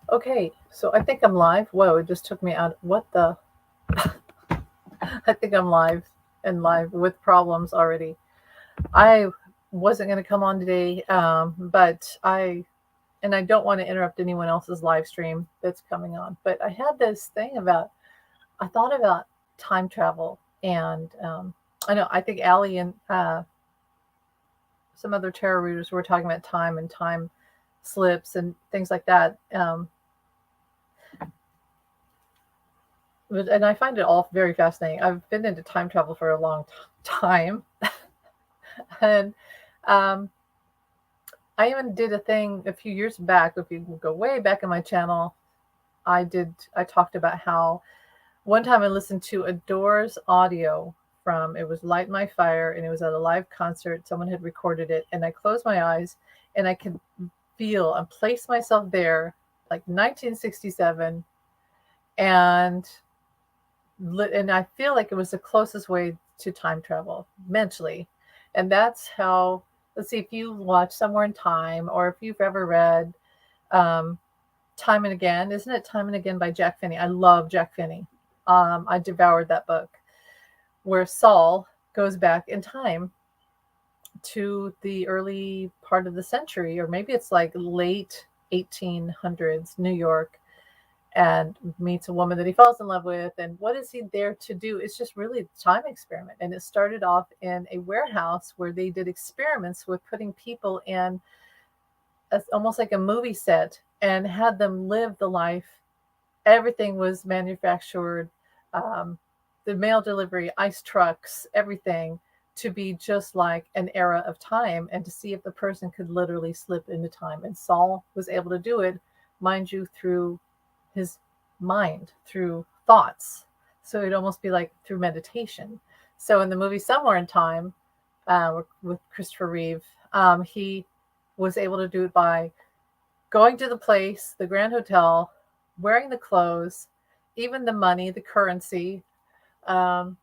Okay, so I think I'm live. Whoa, it just took me out. What the? I think I'm live and live with problems already. I wasn't going to come on today, and I don't want to interrupt anyone else's live stream that's coming on. But I had this thing about, I thought about time travel, and I know, I think Allie and some other tarot readers were talking about time and time slips and things like that. And I find it all very fascinating. I've been into time travel for a long time, and um, I even did a thing a few years back. If you go way back in my channel, I talked about how one time I listened to a Doors audio from, it was Light My Fire, and it was at a live concert. Someone had recorded it, and I closed my eyes and I could feel and place myself there, like 1967, and I feel like it was the closest way to time travel mentally. And that's how, let's see, if you watch Somewhere in Time, or if you've ever read um, Time and Again, isn't it Time and Again by Jack Finney? I love Jack Finney. I devoured that book, where Saul goes back in time to the early part of the century, or maybe it's like late 1800s New York, and meets a woman that he falls in love with. And what is he there to do? It's just really a time experiment. And it started off in a warehouse where they did experiments with putting people in almost like a movie set, and had them live the life. Everything was manufactured, um, the mail delivery, ice trucks, everything, to be just like an era of time, and to see if the person could literally slip into time. And Saul was able to do it, mind you, through his mind, through thoughts. So it'd almost be like through meditation. So in the movie Somewhere in Time, with Christopher Reeve, he was able to do it by going to the place, the Grand Hotel, wearing the clothes, even the money, the currency. Um,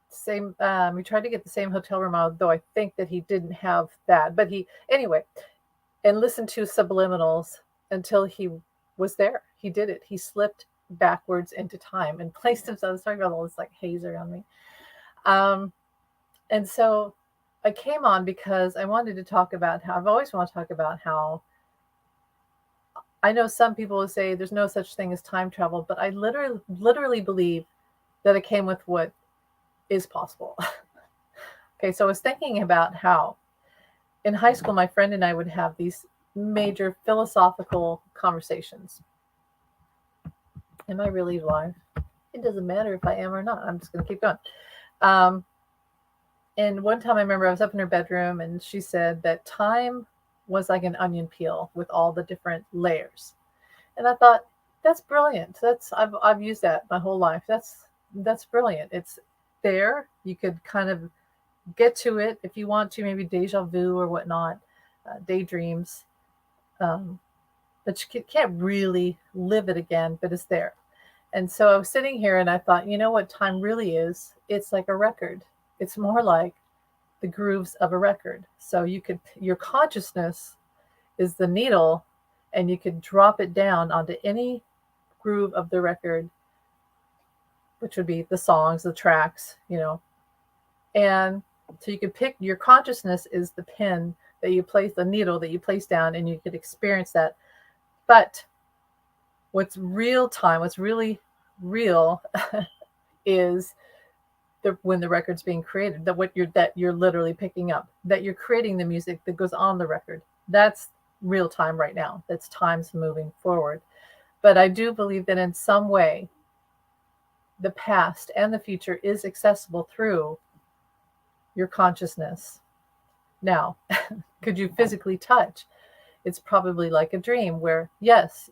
Same. We tried to get the same hotel room, although I think that he didn't have that. But he, anyway, and listened to subliminals until he was there. He did it. He slipped backwards into time and placed himself. I was talking about all this like haze around me. Um, and so I came on because I wanted to talk about how I've always wanted to talk about how I know some people will say there's no such thing as time travel, but I literally believe that it came with what is possible. Okay, so I was thinking about how in high school my friend and I would have these major philosophical conversations. Am I really live? It doesn't matter if I am or not. I'm just going to keep going. Um, and one time I remember I was up in her bedroom, and she said that time was like an onion peel with all the different layers. And I thought, that's brilliant. I've used that my whole life. That's brilliant. It's there. You could kind of get to it if you want to, maybe deja vu or whatnot, daydreams. Um, but you can't really live it again, but it's there. And so I was sitting here and I thought, you know what time really is? It's like a record. It's more like the grooves of a record. So your consciousness is the needle, and you could drop it down onto any groove of the record, which would be the songs, the tracks, and so you could pick, your consciousness is the pin that you place, the needle that you place down, and you could experience that. But what's real time, what's really real is when the record's being created, that you're literally picking up, that you're creating the music that goes on the record. That's real time right now. That's time's moving forward. But I do believe that in some way the past and the future is accessible through your consciousness. Now, could you physically touch? It's probably like a dream where, yes,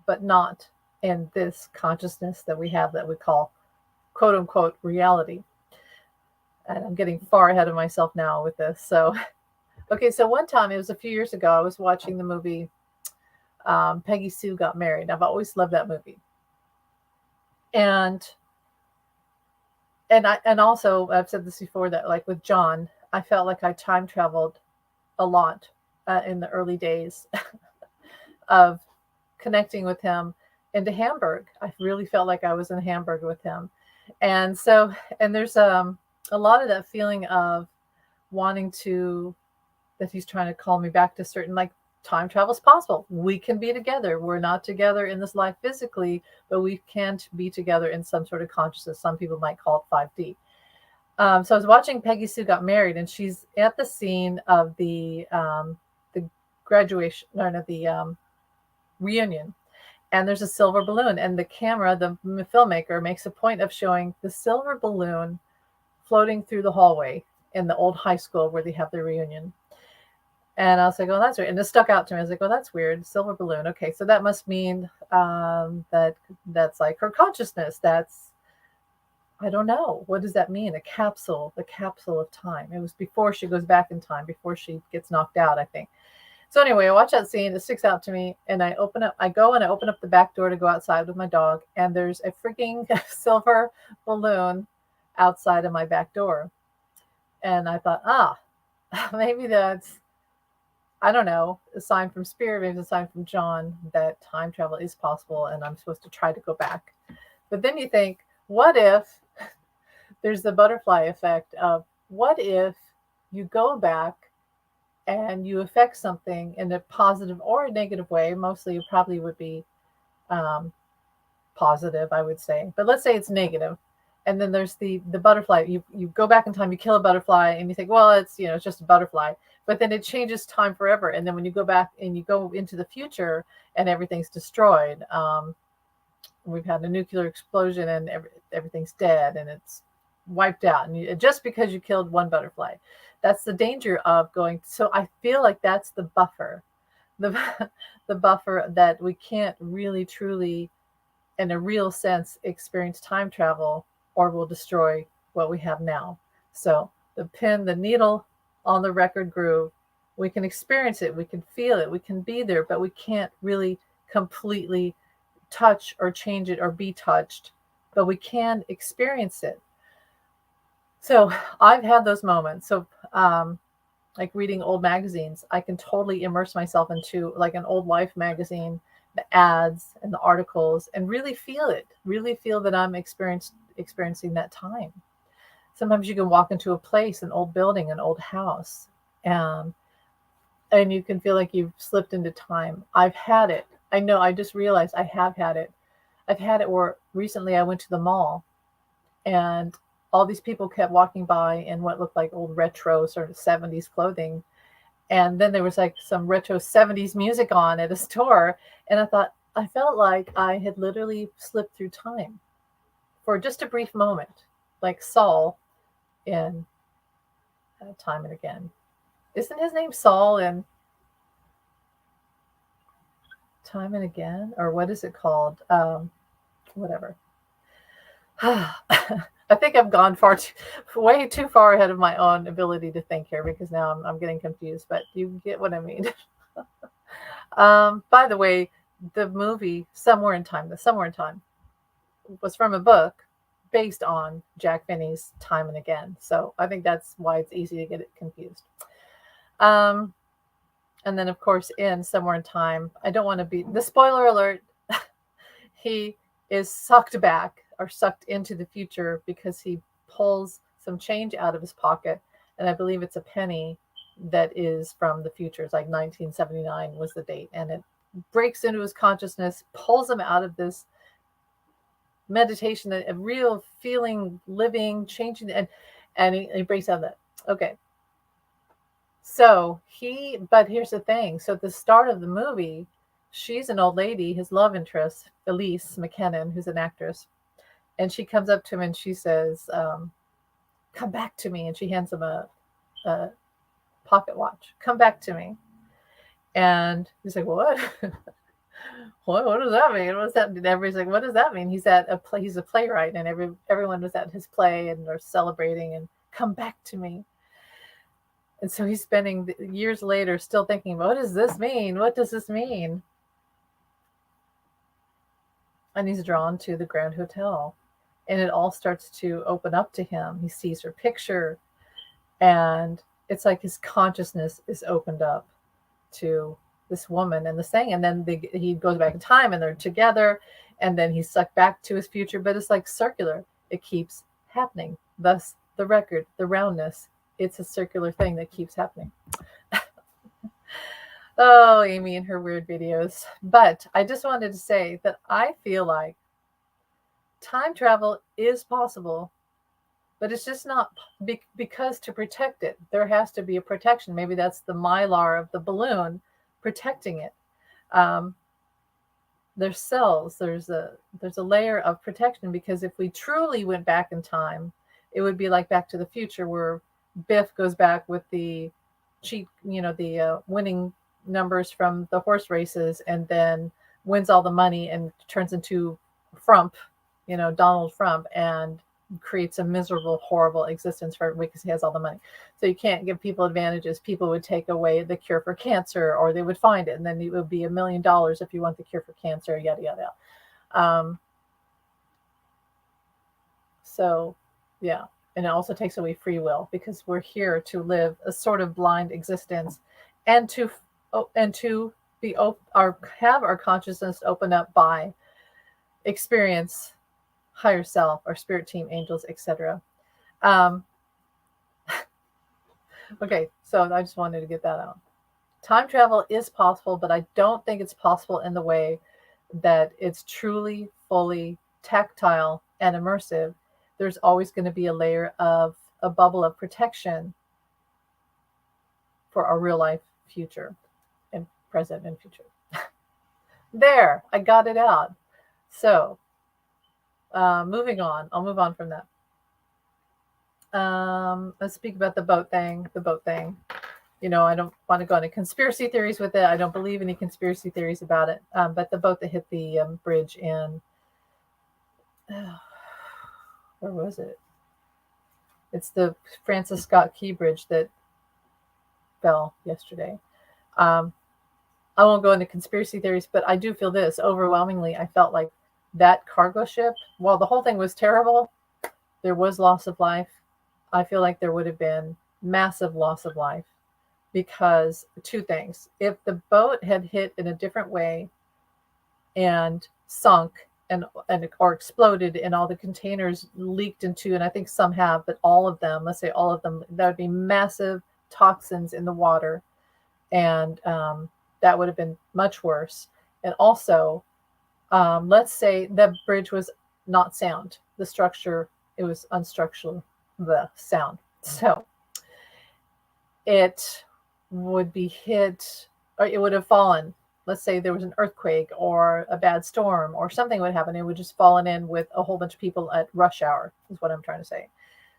but not in this consciousness that we have that we call quote unquote reality. And I'm getting far ahead of myself now with this. So, okay, so one time, it was a few years ago, I was watching the movie Peggy Sue Got Married. I've always loved that movie. And and also I've said this before, that like with John, I felt like I time traveled a lot in the early days of connecting with him into Hamburg. I really felt like I was in Hamburg with him. And so, and there's a lot of that feeling of wanting to, that he's trying to call me back to certain, like, time travel is possible. We can be together. We're not together in this life physically, but we can be together in some sort of consciousness. Some people might call it 5D. So I was watching Peggy Sue Got Married, and she's at the scene of the graduation, no, the reunion, and there's a silver balloon, and the camera, the filmmaker, makes a point of showing the silver balloon floating through the hallway in the old high school where they have their reunion. And I was like, oh, that's weird. And it stuck out to me. I was like, oh, that's weird. Silver balloon. Okay, so that must mean that's like her consciousness. That's, I don't know. What does that mean? A capsule, the capsule of time. It was before she goes back in time, before she gets knocked out, I think. So anyway, I watch that scene. It sticks out to me. And I go and I open up the back door to go outside with my dog. And there's a freaking silver balloon outside of my back door. And I thought, maybe that's, I don't know, a sign from Spirit, maybe it's a sign from John that time travel is possible and I'm supposed to try to go back. But then you think, what if there's the butterfly effect of, what if you go back and you affect something in a positive or a negative way? Mostly it probably would be positive, I would say. But let's say it's negative. And then there's the butterfly. You go back in time, you kill a butterfly, and you think, well, it's just a butterfly. But then it changes time forever. And then when you go back and you go into the future and everything's destroyed, we've had a nuclear explosion and everything's dead and it's wiped out. And just because you killed one butterfly, that's the danger of going. So I feel like that's the buffer, the buffer that we can't really, truly, in a real sense, experience time travel, or we'll destroy what we have now. So the needle on the record groove, we can experience it, we can feel it, we can be there, but we can't really completely touch or change it or be touched, but we can experience it. So I've had those moments. So like reading old magazines, I can totally immerse myself into like an old Life magazine, the ads and the articles, and really feel it, really feel that I'm experiencing that time. Sometimes you can walk into a place, an old building, an old house, and you can feel like you've slipped into time. I've had it. I know, I just realized I have had it. I've had it where recently I went to the mall and all these people kept walking by in what looked like old retro sort of 70s clothing. And then there was like some retro 70s music on at a store. And I felt like I had literally slipped through time for just a brief moment, like Saul in Time and Again. Isn't his name Saul in Time and Again? Or what is it called? Whatever. I think I've gone way too far ahead of my own ability to think here, because now I'm getting confused, but you get what I mean. By the way, the movie Somewhere in Time was from a book based on Jack Finney's Time and Again. So I think that's why it's easy to get it confused. And then of course in Somewhere in Time, I don't want to be the spoiler alert. He is sucked back or sucked into the future because he pulls some change out of his pocket. And I believe it's a penny that is from the future. It's like 1979 was the date. And it breaks into his consciousness, pulls him out of this meditation, a real feeling, living, changing. And he breaks out of that. Okay. So but here's the thing. So at the start of the movie, she's an old lady, his love interest, Elise McKinnon, who's an actress. And she comes up to him and she says, come back to me. And she hands him a pocket watch. Come back to me. And he's like, what? what does that mean? What does that mean? Everybody's like, what does that mean? He's at a play. He's a playwright, and everyone was at his play and they're celebrating, and come back to me. And so he's spending years later still thinking, what does this mean? What does this mean? And he's drawn to the Grand Hotel. And it all starts to open up to him. He sees her picture. And it's like his consciousness is opened up to this woman and this thing, and then he goes back in time and they're together, and then he's sucked back to his future, but it's like circular. It keeps happening. Thus the record, the roundness. It's a circular thing that keeps happening. Oh, Amy and her weird videos. But I just wanted to say that I feel like time travel is possible, but it's just not because to protect it, there has to be a protection. Maybe that's the mylar of the balloon protecting it. There's cells. There's a layer of protection, because if we truly went back in time, it would be like Back to the Future, where Biff goes back with the winning numbers from the horse races, and then wins all the money and turns into Frump, Donald Trump, and creates a miserable, horrible existence for everybody because he has all the money. So you can't give people advantages. People would take away the cure for cancer, or they would find it, and then it would be $1 million if you want the cure for cancer, yada yada yada. So yeah, and it also takes away free will, because we're here to live a sort of blind existence, and to be have our consciousness open up by experience higher self, our spirit team, angels, etc. Okay, so I just wanted to get that out. Time travel is possible, but I don't think it's possible in the way that it's truly, fully tactile and immersive. There's always going to be a layer of a bubble of protection for our real life future and present and future. There, I got it out. So, moving on. I'll move on from that. Let's speak about the boat thing. I don't want to go into conspiracy theories with it. I don't believe any conspiracy theories about it. But the boat that hit the bridge in, where was it? It's the Francis Scott Key Bridge that fell yesterday. I won't go into conspiracy theories, but I do feel this. Overwhelmingly, I felt like that cargo ship, while the whole thing was terrible, there was loss of life. I feel like there would have been massive loss of life, because two things. If the boat had hit in a different way and sunk or exploded, and all the containers leaked into, and I think some have, but all of them, let's say all of them, that would be massive toxins in the water. And that would have been much worse. And also, let's say the bridge was not sound. The structure, it was unstructured, the sound. So it would be hit, or it would have fallen. Let's say there was an earthquake or a bad storm or something would happen. It would just fallen in with a whole bunch of people at rush hour, is what I'm trying to say.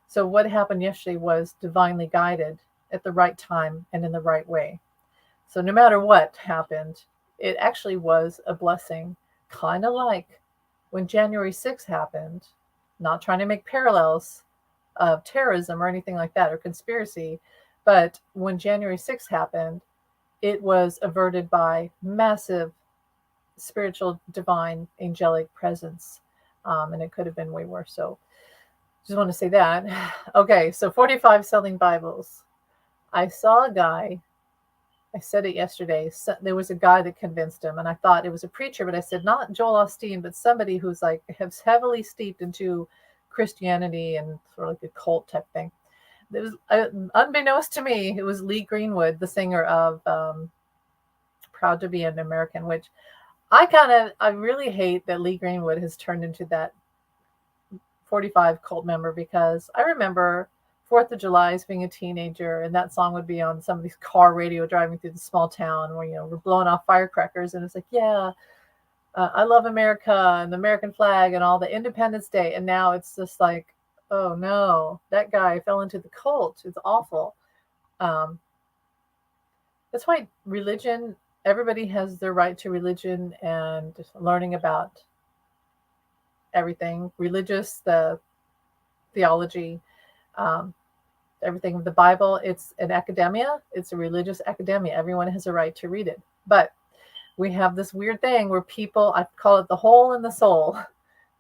So what happened yesterday was divinely guided at the right time and in the right way. So no matter what happened, it actually was a blessing, kind of like when January 6th happened. Not trying to make parallels of terrorism or anything like that, or conspiracy, but when January 6th happened, it was averted by massive spiritual, divine, angelic presence, and it could have been way worse. So just want to say that. Okay, so 45 selling Bibles. I saw a guy, I said it yesterday, there was a guy that convinced him, and I thought it was a preacher, but I said not Joel Osteen, but somebody who's like has heavily steeped into Christianity and sort of like a cult type thing. It was, unbeknownst to me, it was Lee Greenwood, the singer of Proud to Be an American, which I really hate that Lee Greenwood has turned into that 45 cult member, because I remember 4th of July as being a teenager, and that song would be on somebody's car radio driving through the small town where, we're blowing off firecrackers, and it's like, yeah, I love America and the American flag and all the Independence Day. And now it's just like, oh no, that guy fell into the cult. It's awful. That's why religion, everybody has their right to religion and just learning about everything religious, the theology, everything of the Bible. It's an academia. It's a religious academia. Everyone has a right to read it. But we have this weird thing where people, I call it the hole in the soul,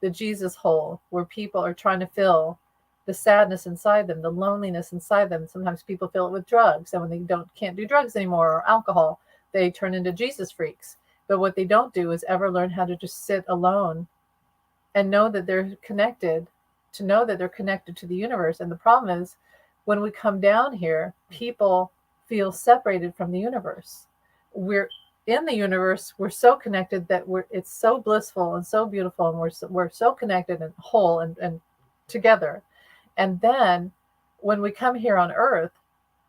the Jesus hole, where people are trying to fill the sadness inside them, the loneliness inside them. Sometimes people fill it with drugs. And when they can't do drugs anymore, or alcohol, they turn into Jesus freaks. But what they don't do is ever learn how to just sit alone and know that they're connected, to know that they're connected to the universe. And the problem is, when we come down here, people feel separated from the universe. We're in the universe, we're so connected that it's so blissful and so beautiful, and we're so connected and whole and together. And then when we come here on Earth,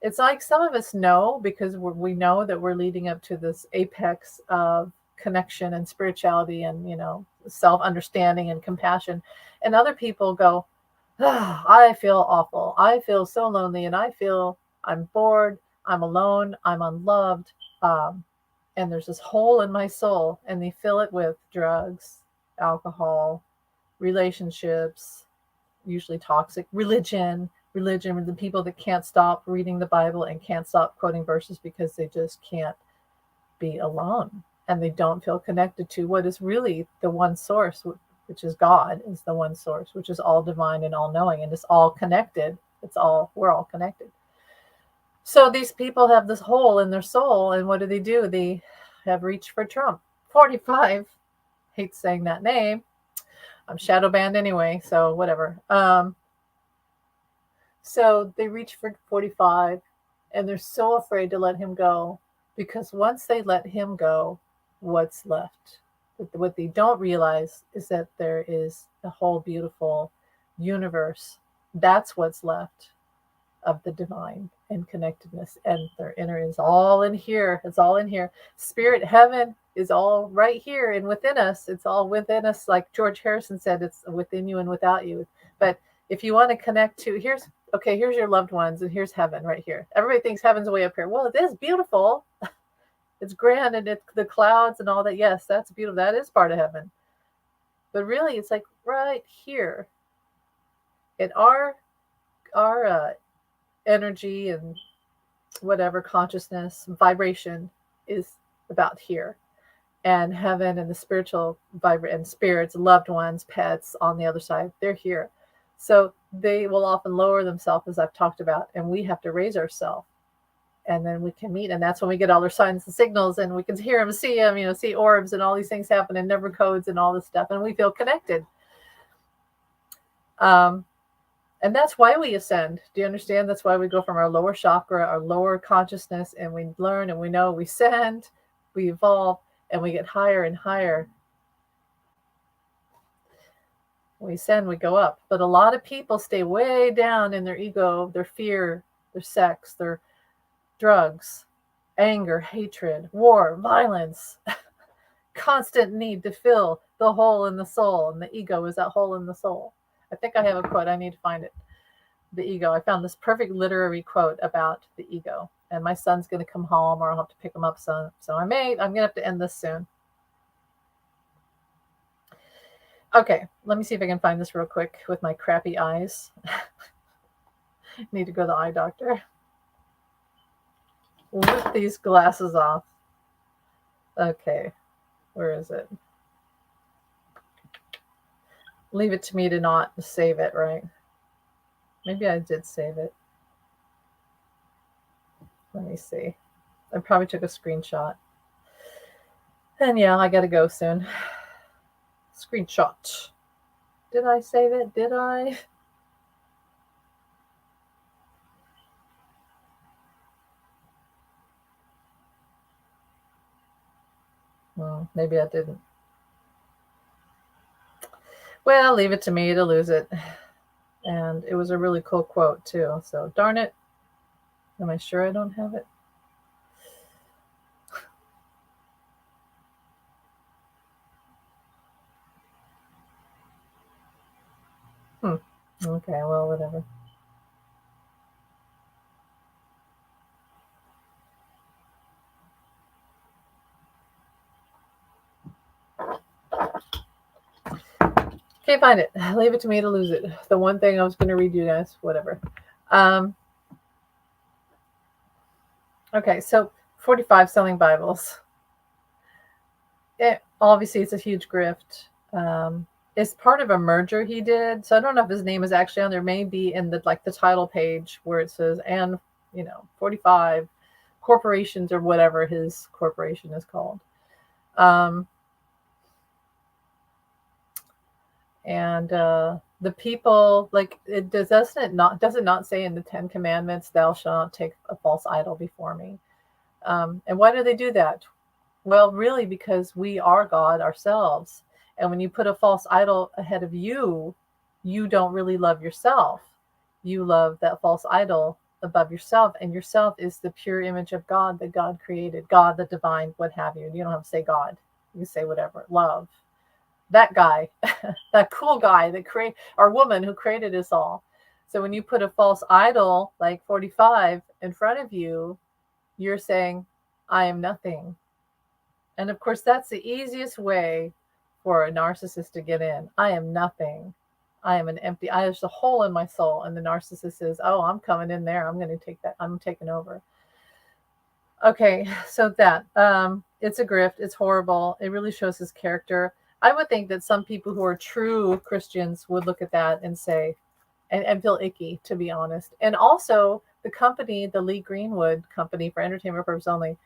it's like some of us know, because we know that we're leading up to this apex of connection and spirituality and, self-understanding and compassion. And other people go, oh, I feel awful. I feel so lonely, and I feel I'm bored. I'm alone. I'm unloved. And there's this hole in my soul, and they fill it with drugs, alcohol, relationships, usually toxic, religion, the people that can't stop reading the Bible and can't stop quoting verses because they just can't be alone, and they don't feel connected to what is really the one source, which is God, is the one source, which is all divine and all knowing, and it's all connected. We're all connected. So these people have this hole in their soul, and what do? They have reached for Trump. 45, hate saying that name. I'm shadow banned anyway, so whatever. So they reach for 45, and they're so afraid to let him go, because once they let him go, what's left? What they don't realize is that there is a whole beautiful universe. That's what's left of the divine and connectedness, and their inner is all in here. It's all in here. Spirit, heaven is all right here and within us. It's all within us. Like George Harrison said, it's within you and without you. But if you want to connect to, here's your loved ones, and here's heaven right here. Everybody thinks heaven's way up here. Well, it is beautiful. It's grand, and it's the clouds and all that. Yes, that's beautiful. That is part of heaven. But really, it's like right here. In our energy and whatever consciousness, vibration is about here. And heaven and the spiritual and spirits, loved ones, pets on the other side, they're here. So they will often lower themselves, as I've talked about, and we have to raise ourselves. And then we can meet, and that's when we get all their signs and signals, and we can hear them, see them, see orbs and all these things happen, and number codes and all this stuff, and we feel connected. And that's why we ascend. Do you understand? That's why we go from our lower chakra, our lower consciousness, and we learn, and we know, we ascend, we evolve, and we get higher and higher. We ascend, we go up. But a lot of people stay way down in their ego, their fear, their sex, their drugs, anger, hatred, war, violence, constant need to fill the hole in the soul. And the ego is that hole in the soul. I think I have a quote. I need to find it. The ego. I found this perfect literary quote about the ego. And my son's going to come home, or I'll have to pick him up soon. So I'm going to have to end this soon. Okay, let me see if I can find this real quick with my crappy eyes. Need to go to the eye doctor. Lift these glasses off. Okay, where is it? Leave it to me to not save it, right? Maybe I did save it. Let me see. I probably took a screenshot. And yeah, I gotta go soon. Screenshot. Did I save it? Did I? Well, maybe I didn't. Well, leave it to me to lose it. And it was a really cool quote too. So darn it. Am I sure I don't have it? Okay, well, whatever. Can't find it. Leave it to me to lose it. The one thing I was going to read you guys, whatever. Okay, so 45 selling Bibles. Obviously, it's a huge grift. It's part of a merger he did. So I don't know if his name is actually on there. Maybe in the title page where it says, and 45 corporations or whatever his corporation is called. Um, and the people, like, it does it not say in the Ten Commandments, thou shalt not take a false idol before me? And why do they do that? Well, really, because we are God ourselves. And when you put a false idol ahead of you, you don't really love yourself. You love that false idol above yourself. And yourself is the pure image of God that God created, God, the divine, what have you. You don't have to say God. You can say whatever. Love. That guy, that cool guy that or woman who created us all. So when you put a false idol like 45 in front of you, you're saying, I am nothing. And of course, that's the easiest way for a narcissist to get in. I am nothing. I am an empty, there's a hole in my soul. And the narcissist says, oh, I'm coming in there. I'm going to take that. I'm taking over. Okay. So it's a grift. It's horrible. It really shows his character. I would think that some people who are true Christians would look at that and say, and feel icky, to be honest. And also the company, the Lee Greenwood company for entertainment purposes only,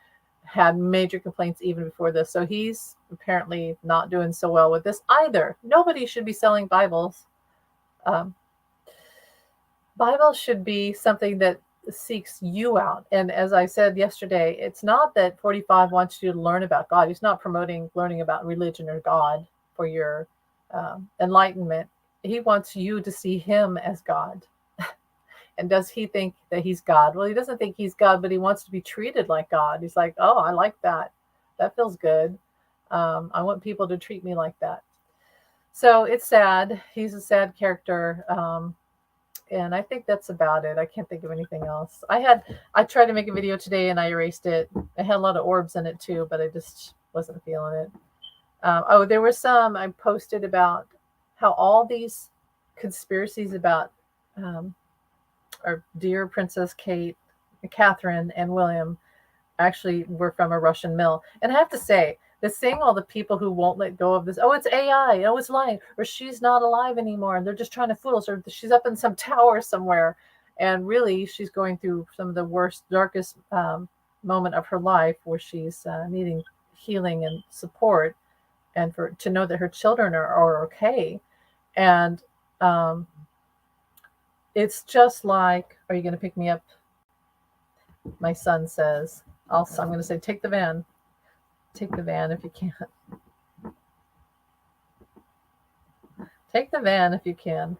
had major complaints even before this. So he's apparently not doing so well with this either. Nobody should be selling Bibles. Bibles should be something that seeks you out. And as I said yesterday, it's not that 45 wants you to learn about God. He's not promoting learning about religion or God for your enlightenment. He wants you to see him as God. And does he think that he's God? Well, he doesn't think he's God, but he wants to be treated like God. He's like, oh, I like that. That feels good. I want people to treat me like that. So it's sad. He's a sad character. And I think that's about it. I can't think of anything else. I tried to make a video today and I erased it. It had a lot of orbs in it too, but I just wasn't feeling it. There were some I posted about how all these conspiracies about our dear Princess Catherine and William actually were from a Russian mill. And I have to say, seeing all the people who won't let go of this, oh, it's AI, oh, it's lying, or she's not alive anymore, and they're just trying to fool us, or she's up in some tower somewhere, and really she's going through some of the worst, darkest moment of her life, where she's needing healing and support, and to know that her children are okay. And it's just like, are you going to pick me up? My son says, I'm going to say, take the van. Take the van if you can. Take the van if you can.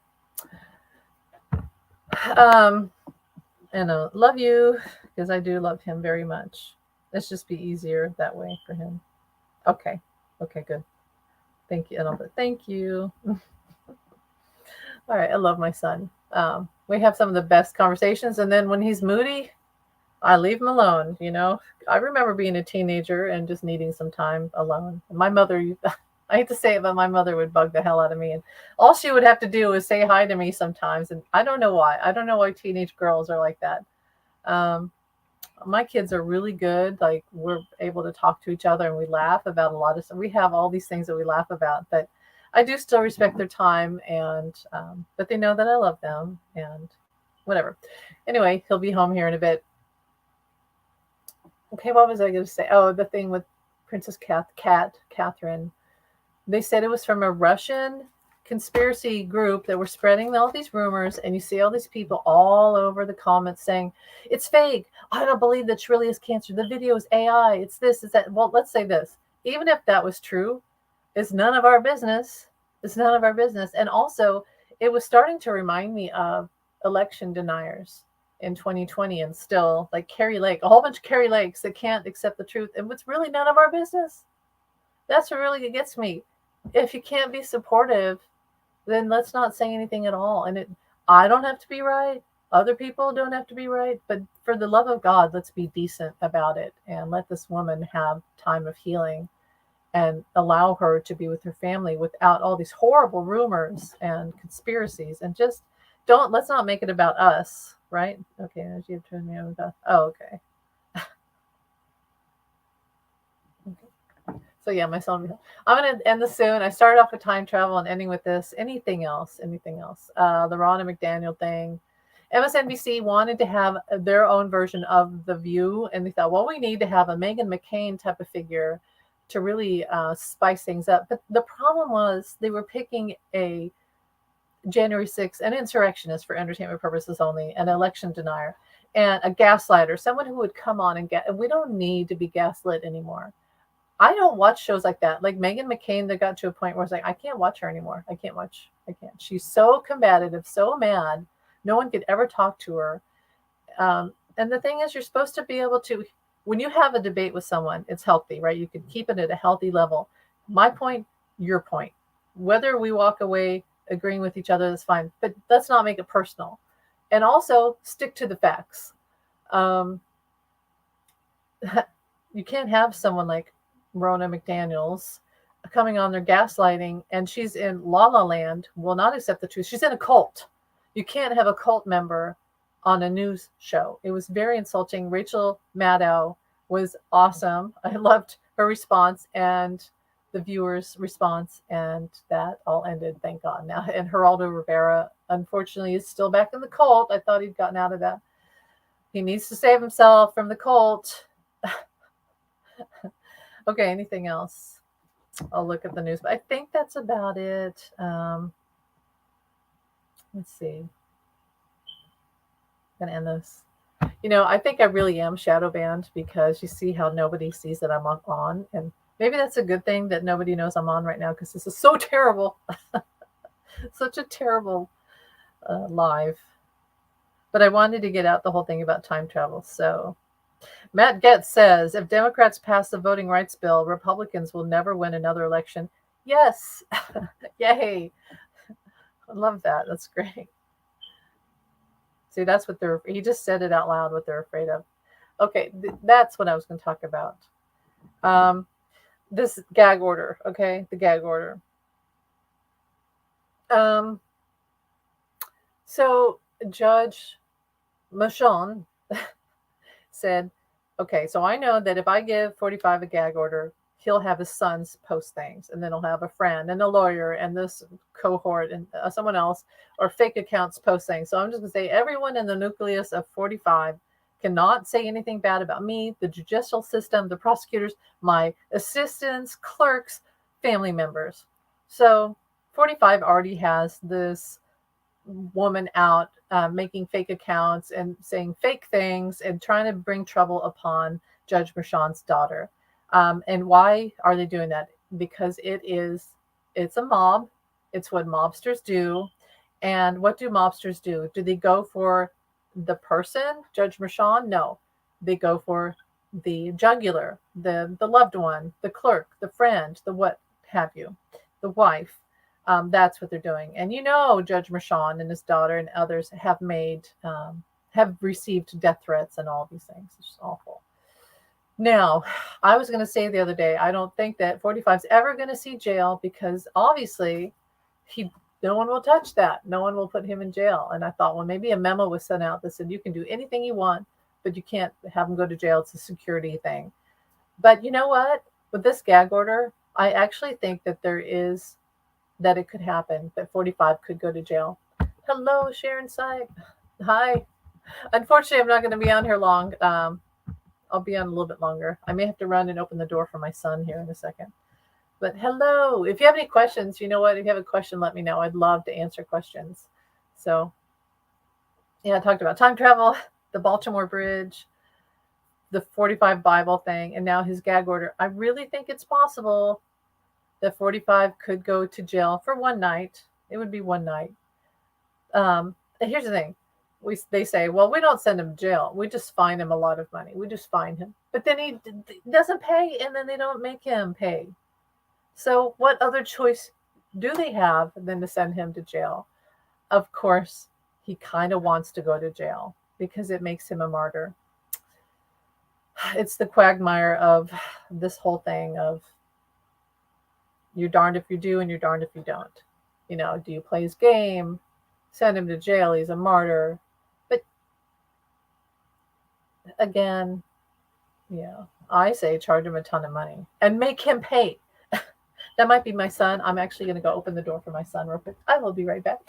And love you, because I do love him very much. Let's just be easier that way for him. Okay, good. Thank you. And I'll put thank you. All right, I love my son. We have some of the best conversations, and then when he's moody, I leave him alone. I remember being a teenager and just needing some time alone. My mother, I hate to say it, but my mother would bug the hell out of me, and all she would have to do is say hi to me sometimes, and I don't know why. I don't know why teenage girls are like that. My kids are really good. Like, we're able to talk to each other, and we laugh about a lot of stuff. We have all these things that we laugh about, but I do still respect their time, and but they know that I love them, and whatever. Anyway, he'll be home here in a bit. Okay, what was I going to say? Oh, the thing with Princess Catherine. They said it was from a Russian conspiracy group that were spreading all these rumors, and you see all these people all over the comments saying, it's fake. I don't believe that really is cancer. The video is AI. It's this, it's that. Well, let's say this. Even if that was true, it's none of our business. It's none of our business. And also, it was starting to remind me of election deniers in 2020, and still, like Carrie Lake, a whole bunch of Carrie Lakes that can't accept the truth, and it's really none of our business. That's what really gets me. If you can't be supportive, then let's not say anything at all. And I don't have to be right. Other people don't have to be right. But for the love of God, let's be decent about it and let this woman have time of healing and allow her to be with her family without all these horrible rumors and conspiracies. And just let's not make it about us. Right? Okay, as you've turned me over. Oh, okay. So yeah, my son. I'm gonna end this soon. I started off with time travel and ending with this. Anything else? The Ronna McDaniel thing. MSNBC wanted to have their own version of The View, and they thought, well, we need to have a Meghan McCain type of figure to really spice things up. But the problem was they were picking a January 6th, an insurrectionist for entertainment purposes only, an election denier, and a gaslighter, someone who would come on and we don't need to be gaslit anymore. I don't watch shows like that. Like Meghan McCain, that got to a point where it's like, I can't watch her anymore. I can't. She's so combative, so mad. No one could ever talk to her. And the thing is, you're supposed to be able to, when you have a debate with someone, it's healthy, right? You can keep it at a healthy level. My point, your point. Whether we walk away agreeing with each other, that's fine. But let's not make it personal. And also stick to the facts. You can't have someone like Ronna McDaniels coming on there gaslighting, and she's in La La Land, will not accept the truth. She's in a cult. You can't have a cult member on a news show. It was very insulting. Rachel Maddow was awesome. I loved her response and the viewers' response, and that all ended, thank God. Now, and Geraldo Rivera, unfortunately, is still back in the cult. I thought he'd gotten out of that. He needs to save himself from the cult. Okay, anything else? I'll look at the news, but I think that's about it. Let's see. I'm gonna end this. I think I really am shadow banned because you see how nobody sees that I'm on, and maybe that's a good thing that nobody knows I'm on right now because this is so terrible. Such a terrible live. But I wanted to get out the whole thing about time travel. So Matt Getz says, if Democrats pass the voting rights bill, Republicans will never win another election. Yes. Yay. I love that. That's great. See, that's what he just said it out loud, what they're afraid of. Okay, that's what I was going to talk about. This gag order, okay? The gag order. So Judge Merchan said, okay, so I know that if I give 45 a gag order, he'll have his sons post things, and then he'll have a friend and a lawyer and this cohort and someone else or fake accounts post things. So I'm just going to say everyone in the nucleus of 45 cannot say anything bad about me, the judicial system, the prosecutors, my assistants, clerks, family members. So 45 already has this woman out making fake accounts and saying fake things and trying to bring trouble upon Judge Merchan's daughter. And why are they doing that? Because it's a mob. It's what mobsters do. And what do mobsters do? Do they go for the person, Judge Merchan? No. They go for the jugular, the loved one, the clerk, the friend, the what have you, the wife. That's what they're doing. And Judge Merchan and his daughter and others have received death threats and all these things. It's just awful. Now, I was going to say the other day, I don't think that 45 is ever going to see jail because obviously no one will touch that. No one will put him in jail. And I thought, well, maybe a memo was sent out that said you can do anything you want, but you can't have him go to jail. It's a security thing. But you know what? With this gag order, I actually think that that it could happen, that 45 could go to jail. Hello, Sharon Syke. Hi. Unfortunately, I'm not going to be on here long. I'll be on a little bit longer. I may have to run and open the door for my son here in a second. But hello. If you have any questions, you know what? If you have a question, let me know. I'd love to answer questions. So, yeah, I talked about time travel, the Baltimore Bridge, the 45 Bible thing, and now his gag order. I really think it's possible that 45 could go to jail for one night. It would be one night. Here's the thing. They say, well, we don't send him to jail. We just fine him a lot of money. We just fine him. But then he doesn't pay, and then they don't make him pay. So what other choice do they have than to send him to jail? Of course, he kind of wants to go to jail because it makes him a martyr. It's the quagmire of this whole thing of you're darned if you do and you're darned if you don't. Do you play his game? Send him to jail. He's a martyr. But again, I say charge him a ton of money and make him pay. That might be my son. I'm actually going to go open the door for my son real quick. I will be right back.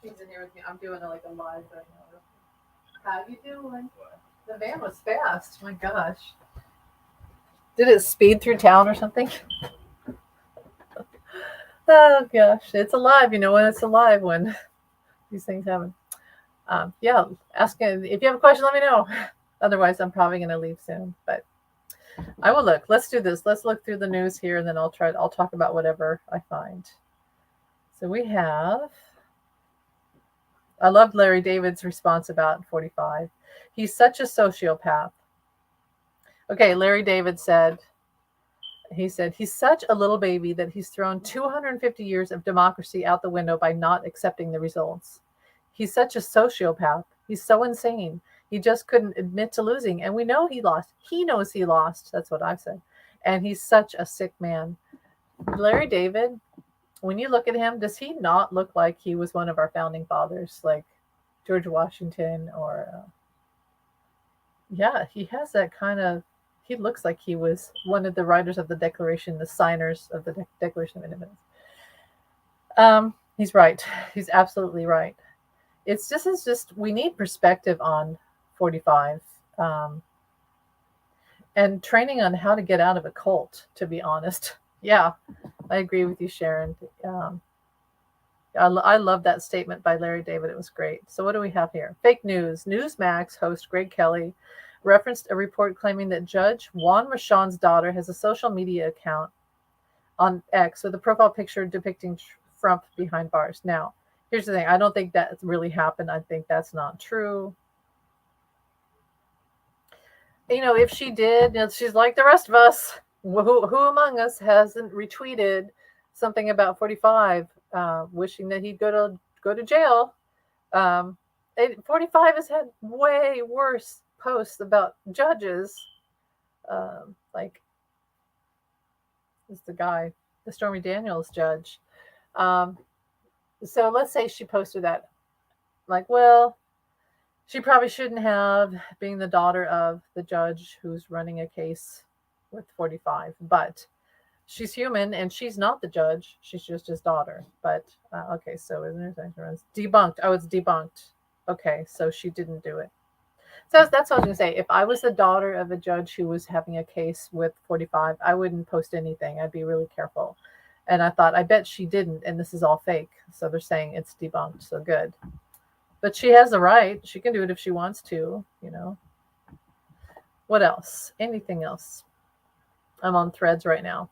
He's in here with me. I'm doing like a live right now. How you doing? The van was fast. My gosh. Did it speed through town or something? Oh gosh, it's alive. You know when it's alive when these things happen. Yeah, ask if you have a question. Let me know. Otherwise, I'm probably going to leave soon. But I will look. Let's do this. Let's look through the news here, and then I'll talk about whatever I find. So we have. I loved Larry David's response about 45. He's such a sociopath. Okay, Larry David said. He said he's such a little baby that he's thrown 250 years of democracy out the window by not accepting the results. He's such a sociopath. He's so insane. He just couldn't admit to losing. And we know he lost. He knows he lost. That's what I've said. And he's such a sick man. Larry David, when you look at him, does he not look like he was one of our founding fathers, like George Washington or, yeah, he has that kind of, he looks like he was one of the writers of the Declaration, the signers of the Declaration of Independence. He's right. He's absolutely right. It's just we need perspective on 45 and training on how to get out of a cult, to be honest. Yeah, I agree with you, Sharon. I love that statement by Larry David. It was great. So what do we have here? Fake news. Newsmax host Greg Kelly referenced a report claiming that Judge Juan Merchan's daughter has a social media account on X with a profile picture depicting Trump behind bars. Now, here's the thing. I don't think that really happened. I think that's not true. You know, if she did, she's like the rest of us. Who among us hasn't retweeted something about 45, wishing that he'd go to jail? 45 has had way worse posts about judges. Like, is the guy, the Stormy Daniels judge. So let's say she posted that. Like, well, she probably shouldn't have, being the daughter of the judge who's running a case with 45. But she's human and she's not the judge. She's just his daughter. But, okay, so debunked. Oh, it's debunked. Okay, so she didn't do it. So that's what I was going to say. If I was the daughter of a judge who was having a case with 45, I wouldn't post anything. I'd be really careful. And I thought, I bet she didn't, and this is all fake. So they're saying it's debunked. So good. But she has the right. She can do it if she wants to, you know. What else? Anything else? I'm on Threads right now.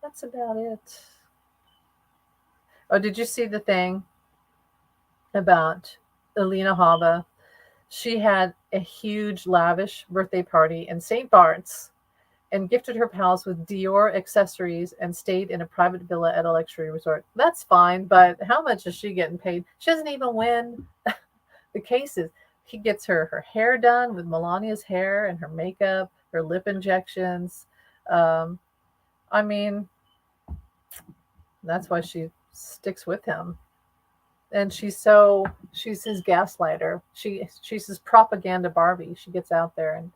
That's about it. Oh, did you see the thing about Alina Habba? She had a huge, lavish birthday party in St. Bart's and gifted her pals with Dior accessories and stayed in a private villa at a luxury resort. That's fine, but how much is she getting paid? She doesn't even win the cases. He gets her hair done with Melania's hair and her makeup, her lip injections. I mean, that's why she sticks with him. And she's his gaslighter. She's his propaganda Barbie. She gets out there, and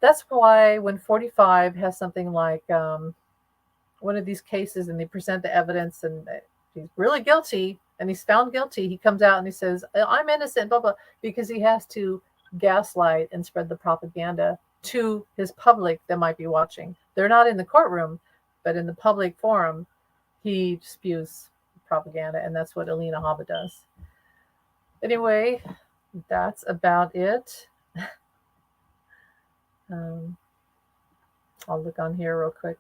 that's why when 45 has something like one of these cases and they present the evidence and he's really guilty and he's found guilty, he comes out and he says, I'm innocent, blah, blah, because he has to gaslight and spread the propaganda to his public that might be watching. They're not in the courtroom, but in the public forum, he spews propaganda, and that's what Alina Habba does. Anyway, that's about it. I'll look on here real quick.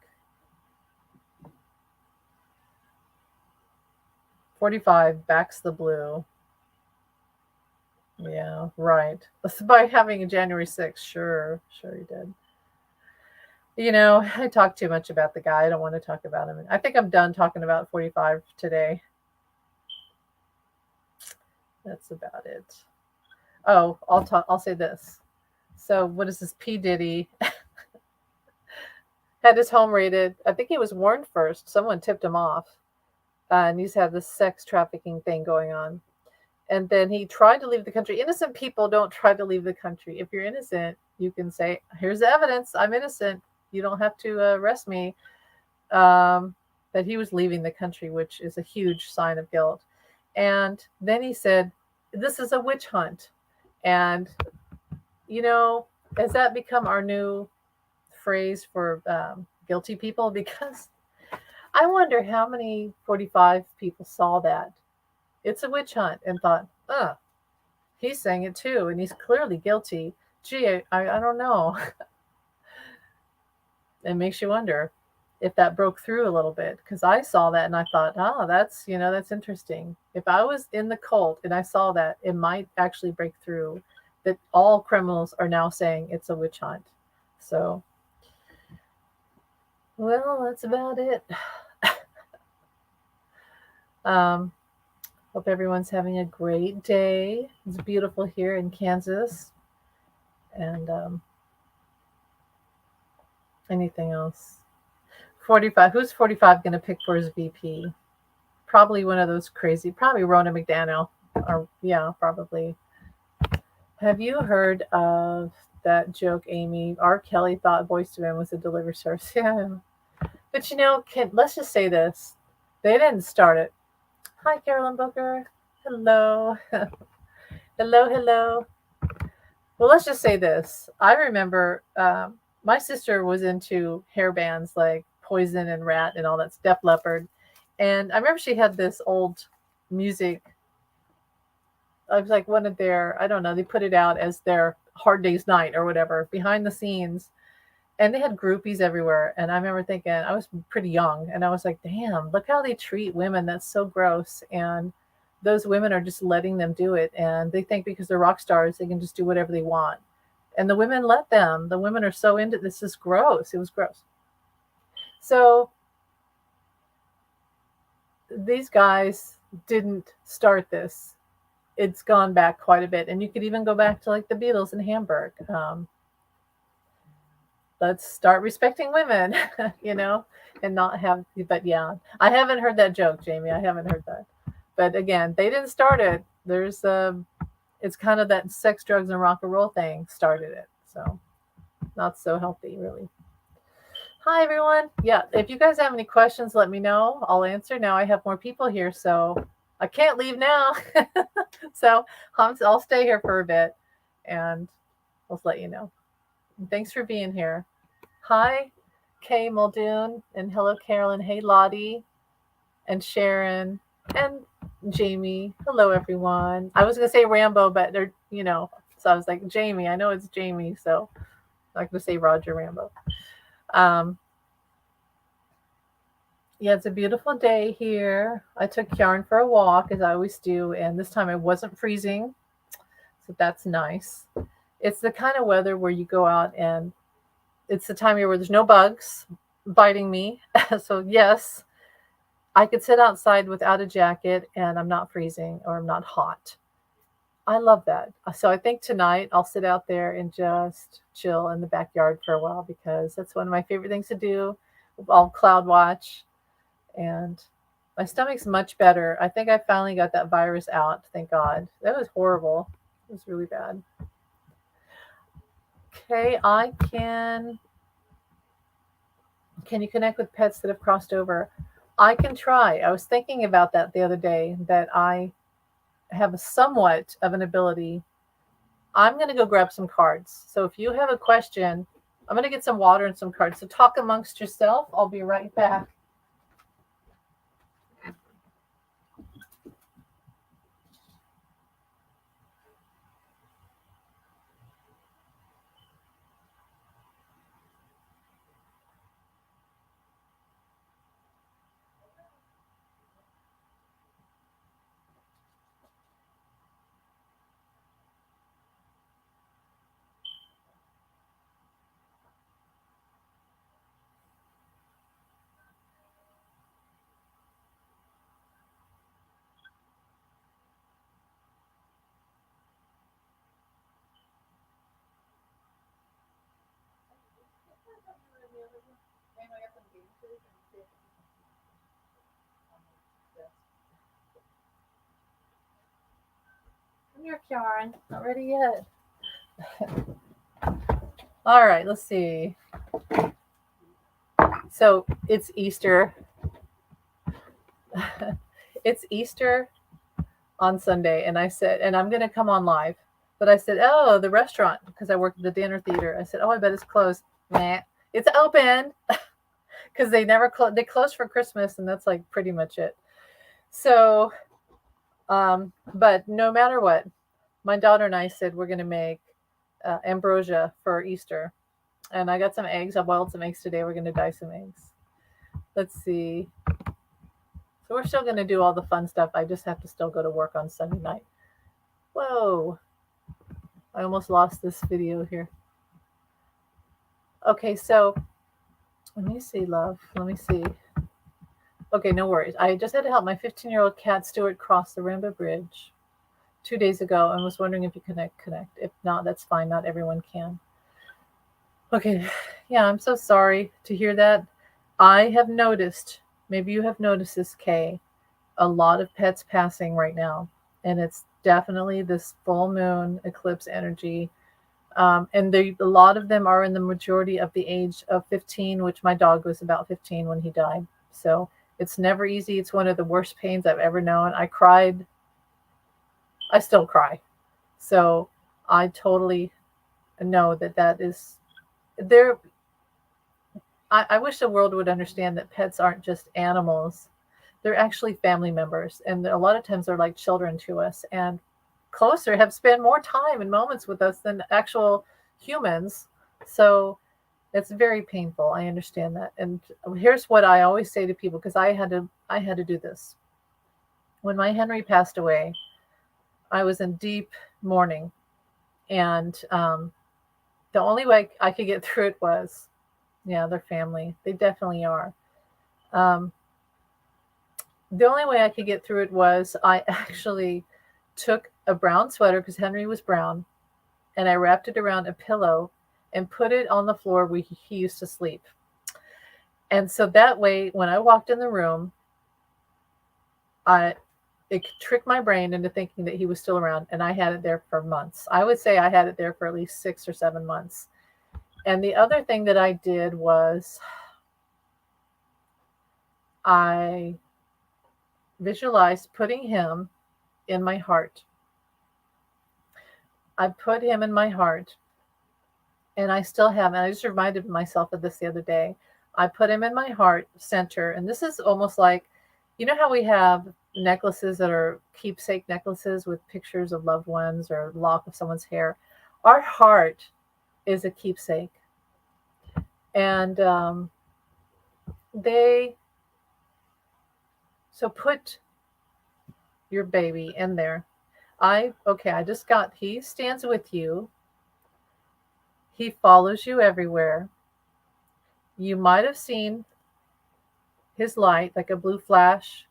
45 backs the blue. Yeah, right. By having a January 6th. Sure he did. You know, I talk too much about the guy. I don't want to talk about him. I think I'm done talking about 45 today. That's about it. Oh, I'll say this. So what is this? P. Diddy had his home raided. I think he was warned first. Someone tipped him off. And he's had this sex trafficking thing going on. And then he tried to leave the country. Innocent people don't try to leave the country. If you're innocent, you can say, here's the evidence. I'm innocent. You don't have to arrest me. But that he was leaving the country, which is a huge sign of guilt. And then he said, "This is a witch hunt." And, you know, has that become our new phrase for guilty people? Because I wonder how many 45 people saw that. It's a witch hunt and thought, he's saying it too, and he's clearly guilty. Gee, I don't know. It makes you wonder if that broke through a little bit, because I saw that and I thought, that's interesting. If I was in the cult and I saw that, it might actually break through that all criminals are now saying it's a witch hunt. So, well, that's about it. Hope everyone's having a great day. It's beautiful here in Kansas. And anything else? 45. Who's 45 going to pick for his VP? Probably one of those crazy, probably Rona McDaniel. Or, yeah, probably. Have you heard of that joke, Amy? R. Kelly thought Boyz II Men was a delivery service. Yeah. But let's just say this. They didn't start it. Hi, Carolyn Booker. Hello. Hello. Well, let's just say this. I remember my sister was into hair bands like Poison and Rat and all that, Def Leppard. And I remember she had this old music. I was like one of their, I don't know, they put it out as their Hard Day's Night or whatever, behind the scenes. And they had groupies everywhere. And I remember thinking, I was pretty young, and I was like, damn, look how they treat women. That's so gross. And those women are just letting them do it. And they think because they're rock stars, they can just do whatever they want. And the women let them. The women are so into this. Is gross. It was gross. So these guys didn't start this. It's gone back quite a bit. And you could even go back to like the Beatles in Hamburg. Let's start respecting women, and not have, but yeah, I haven't heard that joke, Jamie. I haven't heard that. But again, they didn't start it. It's kind of that sex, drugs, and rock and roll thing started it. So not so healthy, really. Hi, everyone. Yeah, if you guys have any questions, let me know. I'll answer. Now I have more people here, so I can't leave now. So I'll stay here for a bit, and I'll let you know. Thanks for being here. Hi, Kay Muldoon, and hello, Carolyn. Hey, Lottie, and Sharon, and Jamie. Hello, everyone. I was going to say Rambo, but so I was like, Jamie. I know it's Jamie, so I'm not going to say Roger Rambo. Yeah, it's a beautiful day here. I took Karen for a walk, as I always do, and this time I wasn't freezing, so that's nice. It's the kind of weather where you go out and it's the time of year where there's no bugs biting me. So yes, I could sit outside without a jacket and I'm not freezing or I'm not hot. I love that. So I think tonight I'll sit out there and just chill in the backyard for a while, because that's one of my favorite things to do. I'll cloud watch, and my stomach's much better. I think I finally got that virus out. Thank God. That was horrible. It was really bad. Okay, can you connect with pets that have crossed over? I can try. I was thinking about that the other day, that I have a somewhat of an ability. I'm going to go grab some cards. So if you have a question, I'm going to get some water and some cards. So talk amongst yourself. I'll be right back. Come here, Karen. Not ready yet. All right, let's see. So it's Easter. It's Easter on Sunday, and I said, and I'm going to come on live. But I said, oh, the restaurant, because I work at the dinner theater. I said, oh, I bet it's closed. Nah, it's open because they never close. They close for Christmas, and that's like pretty much it. So, but no matter what, my daughter and I said we're going to make ambrosia for Easter, and I got some eggs. I boiled some eggs today. We're going to dye some eggs. Let's see. So we're still going to do all the fun stuff. I just have to still go to work on Sunday night. Whoa. I almost lost this video here. Okay, so let me see, love. Let me see. Okay, no worries. I just had to help my 15-year-old cat Stuart cross the Rainbow Bridge 2 days ago and was wondering if you connect. If not, that's fine. Not everyone can. Okay, yeah, I'm so sorry to hear that. I have noticed, maybe you have noticed this, Kay, a lot of pets passing right now. And it's definitely this full moon eclipse energy. And a lot of them are in the majority of the age of 15, which my dog was about 15 when he died. So it's never easy. It's one of the worst pains I've ever known. I cried. I still cry. So I totally know that is there. I wish the world would understand that pets aren't just animals. They're actually family members. And a lot of times they're like children to us and closer, have spent more time and moments with us than actual humans. So it's very painful. I understand that. And here's what I always say to people, because I had to do this. When my Henry passed away, I was in deep mourning. And the only way I could get through it was, yeah, they're family. They definitely are. Um, the only way I could get through it was I actually took a brown sweater because Henry was brown, and I wrapped it around a pillow and put it on the floor where he used to sleep. And so that way, when I walked in the room, I it tricked my brain into thinking that he was still around, and I had it there for months. I would say I had it there for at least 6 or 7 months. And the other thing that I did was I visualized putting him in my heart. I put him in my heart, and I still have. And I just reminded myself of this the other day. I put him in my heart center, and this is almost like, you know how we have necklaces that are keepsake necklaces with pictures of loved ones or lock of someone's hair. Our heart is a keepsake, and they so put your baby in there. I just got. He stands with you. He follows you everywhere. You might have seen his light, like a blue flash,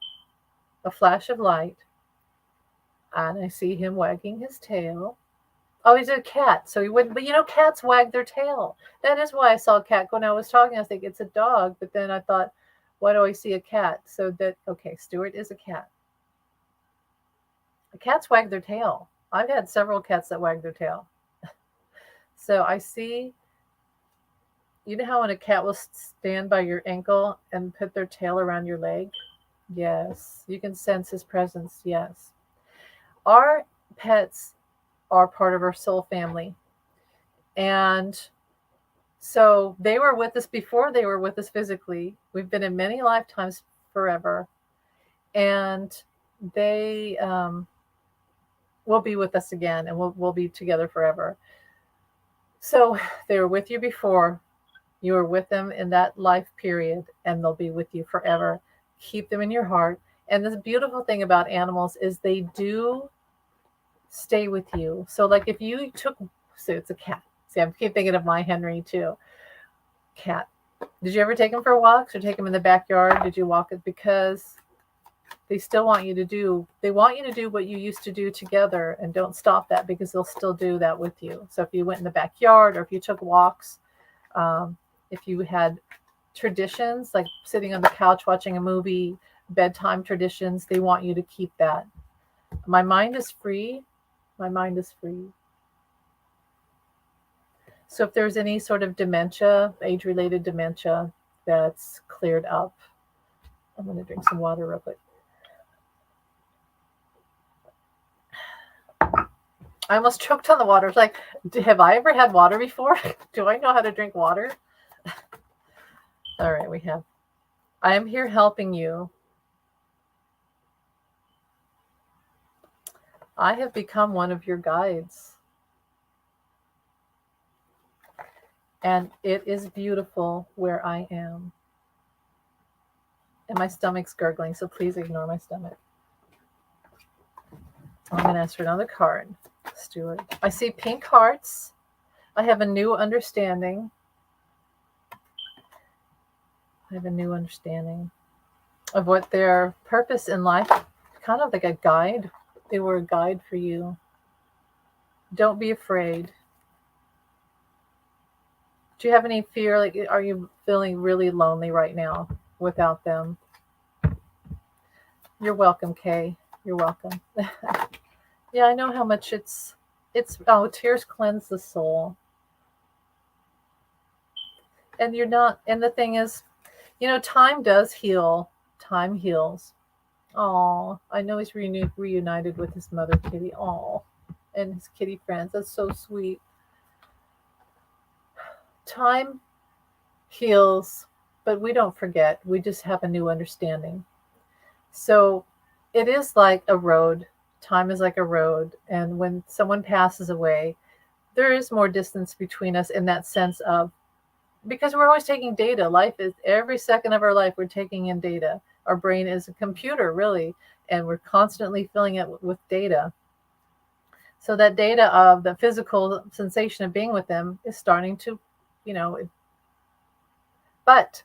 a flash of light, and I see him wagging his tail. Oh, he's a cat, so he wouldn't. But cats wag their tail. That is why I saw a cat when I was talking. I think it's a dog, but then I thought, why do I see a cat? So that okay, Stuart is a cat. Cats wag their tail. I've had several cats that wag their tail. So I see. You know how when a cat will stand by your ankle and put their tail around your leg? Yes, you can sense his presence. Yes. Our pets are part of our soul family. And so they were with us before they were with us physically. We've been in many lifetimes forever. And they will be with us again, and we'll be together forever. So they were with you before. You were with them in that life period, and they'll be with you forever. Keep them in your heart. And the beautiful thing about animals is they do stay with you. So, like if you took, so it's a cat. See, I keep thinking of my Henry too. Cat. Did you ever take him for walks or take him in the backyard? Did you walk it? Because they still want you to do, they want you to do what you used to do together, and don't stop that because they'll still do that with you. So if you went in the backyard or if you took walks, if you had traditions like sitting on the couch watching a movie, bedtime traditions, they want you to keep that. My mind is free. My mind is free. So if there's any sort of dementia, age-related dementia, that's cleared up. I'm going to drink some water real quick. I almost choked on the water. It's like, have I ever had water before? Do I know how to drink water? All right, we have. I am here helping you. I have become one of your guides. And it is beautiful where I am. And my stomach's gurgling, so please ignore my stomach. I'm going to ask for another card, Stuart. I see pink hearts. I have a new understanding. I have a new understanding of what their purpose in life, kind of like a guide. They were a guide for you. Don't be afraid. Do you have any fear? Like, are you feeling really lonely right now without them? You're welcome, Kay. You're welcome. Yeah, I know how much oh, tears cleanse the soul. And you're not, and the thing is, time does heal. Time heals. Oh, I know he's reunited with his mother kitty. Oh, and his kitty friends. That's so sweet. Time heals, but we don't forget. We just have a new understanding. So it is like a road. Time is like a road. And when someone passes away, there is more distance between us in that sense of, because we're always taking data. Life is every second of our life, we're taking in data. Our brain is a computer, really, and we're constantly filling it with data. So that data of the physical sensation of being with them is starting to, but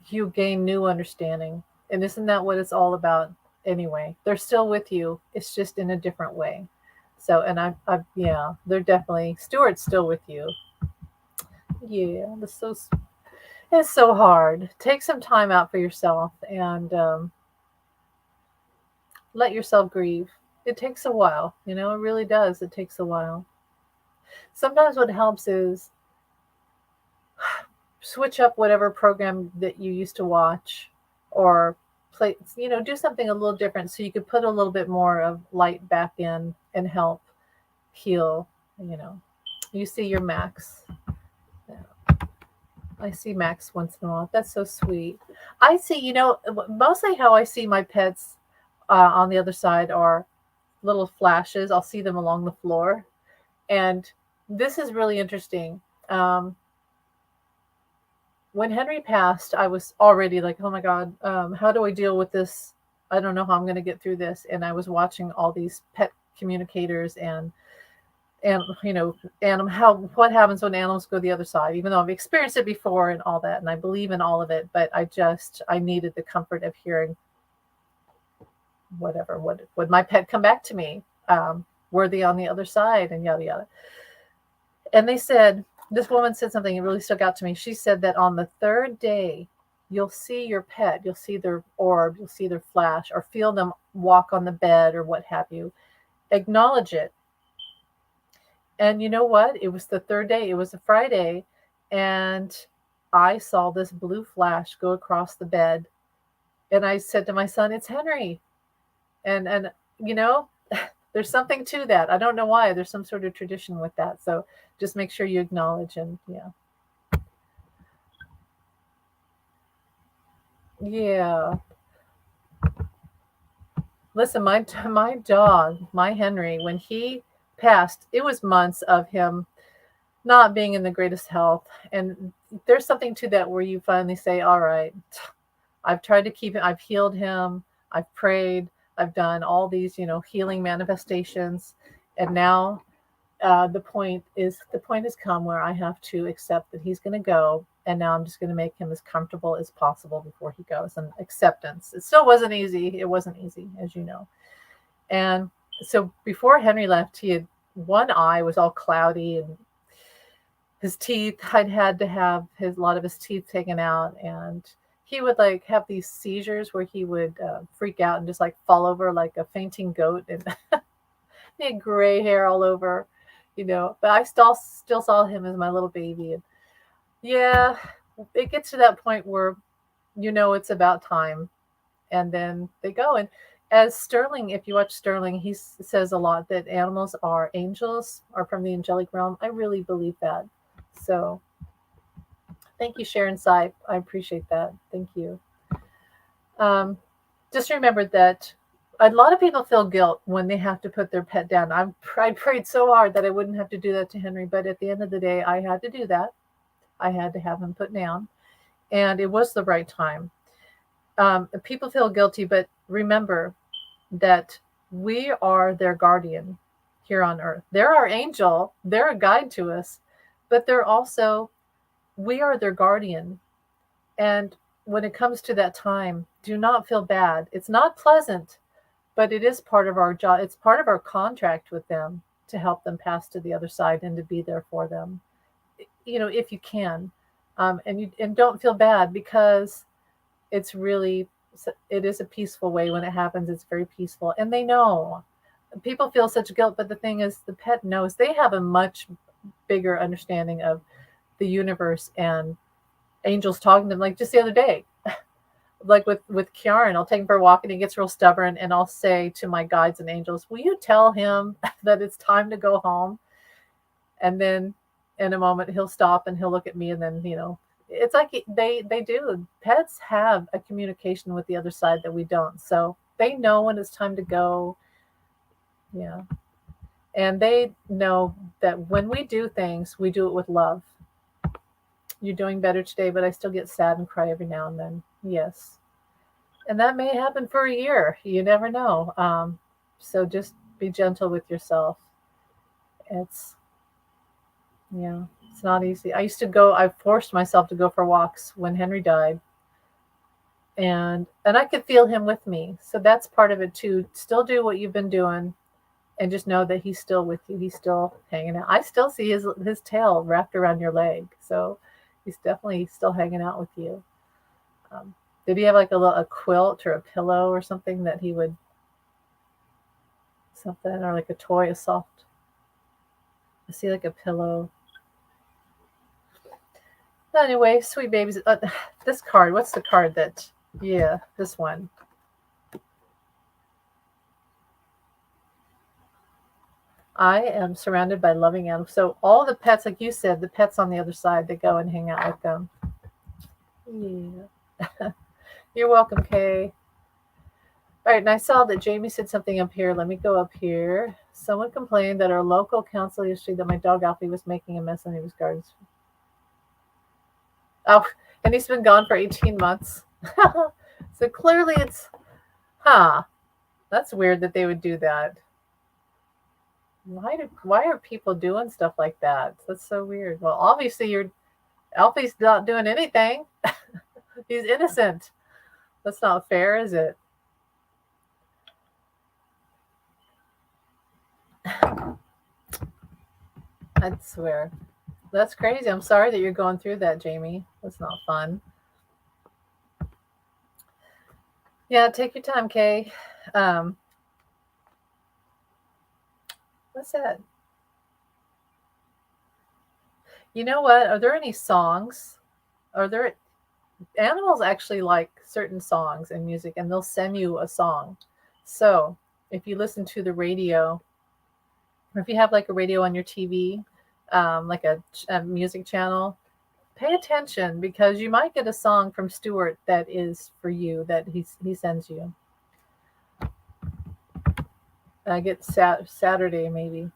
you gain new understanding. And isn't that what it's all about anyway? They're still with you. It's just in a different way. So, and yeah, they're definitely, Stuart's still with you. Yeah, it's so hard. Take some time out for yourself and let yourself grieve. It takes a while, it really does. It takes a while. Sometimes what helps is switch up whatever program that you used to watch, or play, do something a little different so you could put a little bit more of light back in and help heal. You see your Max. I see Max once in a while. That's so sweet. I see, mostly how I see my pets on the other side are little flashes. I'll see them along the floor. And this is really interesting. When Henry passed, I was already like, oh my God, how do I deal with this? I don't know how I'm going to get through this. And I was watching all these pet communicators and what happens when animals go the other side, even though I've experienced it before and all that, and I believe in all of it, but I needed the comfort of hearing whatever, would my pet come back to me? Were they on the other side, and yada yada. And this woman said something that really stuck out to me. She said that on the third day, you'll see your pet, you'll see their orb, you'll see their flash, or feel them walk on the bed or what have you. Acknowledge it. And you know what? It was the third day. It was a Friday. And I saw this blue flash go across the bed. And I said to my son, it's Henry. And there's something to that. I don't know why. There's some sort of tradition with that. So just make sure you acknowledge, and yeah. Yeah. Listen, my dog, my Henry, when he passed, it was months of him not being in the greatest health. And there's something to that where you finally say, all right, I've tried to keep it, I've healed him, I've prayed, I've done all these, healing manifestations. And now the point has come where I have to accept that he's going to go. And now I'm just going to make him as comfortable as possible before he goes. And acceptance. It still wasn't easy. It wasn't easy, as you know. And so before Henry left, he had one eye was all cloudy, and his teeth, I'd had to have a lot of his teeth taken out, and he would like have these seizures where he would freak out and just like fall over like a fainting goat, and he had gray hair all over, but I still saw him as my little baby. And yeah, it gets to that point where it's about time, and then they go. And as Sterling, if you watch Sterling, he says a lot that animals are angels, are from the angelic realm. I really believe that. So thank you, Sharon Sipe. I appreciate that. Thank you. Um, just remember that a lot of people feel guilt when they have to put their pet down. I prayed so hard that I wouldn't have to do that to Henry, but at the end of the day, I had to do that. I had to have him put down, and it was the right time. People feel guilty, but remember that we are their guardian here on earth. They're our angel, they're a guide to us, but they're also, we are their guardian. And when it comes to that time, do not feel bad. It's not pleasant, but it is part of our job. It's part of our contract with them to help them pass to the other side and to be there for them, if you can. And don't feel bad, because it's really, it is a peaceful way when it happens. It's very peaceful, and they know. People feel such guilt, but the thing is, the pet knows. They have a much bigger understanding of the universe and angels talking to them. Like just the other day, like with Kieran, I'll take him for a walk and he gets real stubborn, and I'll say to my guides and angels, will you tell him that it's time to go home? And then in a moment he'll stop and he'll look at me, and then it's like they do. Pets have a communication with the other side that we don't, so they know when it's time to go. Yeah. And they know that when we do things, we do it with love. You're doing better today, but I still get sad and cry every now and then. Yes. And that may happen for a year. You never know. So just be gentle with yourself. It's, yeah, it's not easy. I forced myself to go for walks when Henry died. And I could feel him with me. So that's part of it too. Still do what you've been doing, and just know that he's still with you. He's still hanging out. I still see his tail wrapped around your leg. So he's definitely still hanging out with you. Um, did he have like a quilt or a pillow or something that he would, something, or like a toy, a soft, I see like a pillow. Anyway, sweet babies. This card, what's the card that, yeah, this one. I am surrounded by loving animals. So all the pets, like you said, the pets on the other side, they go and hang out with them. Yeah. You're welcome, Kay. All right, and I saw that Jamie said something up here. Let me go up here. Someone complained that our local council yesterday that my dog Alfie was making a mess in his gardens. Oh, and he's been gone for 18 months. So clearly it's, that's weird that they would do that. Why are people doing stuff like that? That's so weird. Well, obviously Alfie's not doing anything. He's innocent. That's not fair, is it? I swear. That's crazy. I'm sorry that you're going through that, Jamie. That's not fun. Yeah, take your time, Kay. What's that? You know what? Are there any songs? Are there animals actually like certain songs and music, and they'll send you a song. So if you listen to the radio, or if you have like a radio on your TV, like a music channel, pay attention, because you might get a song from Stuart that is for you, that he sends you. I get Saturday maybe.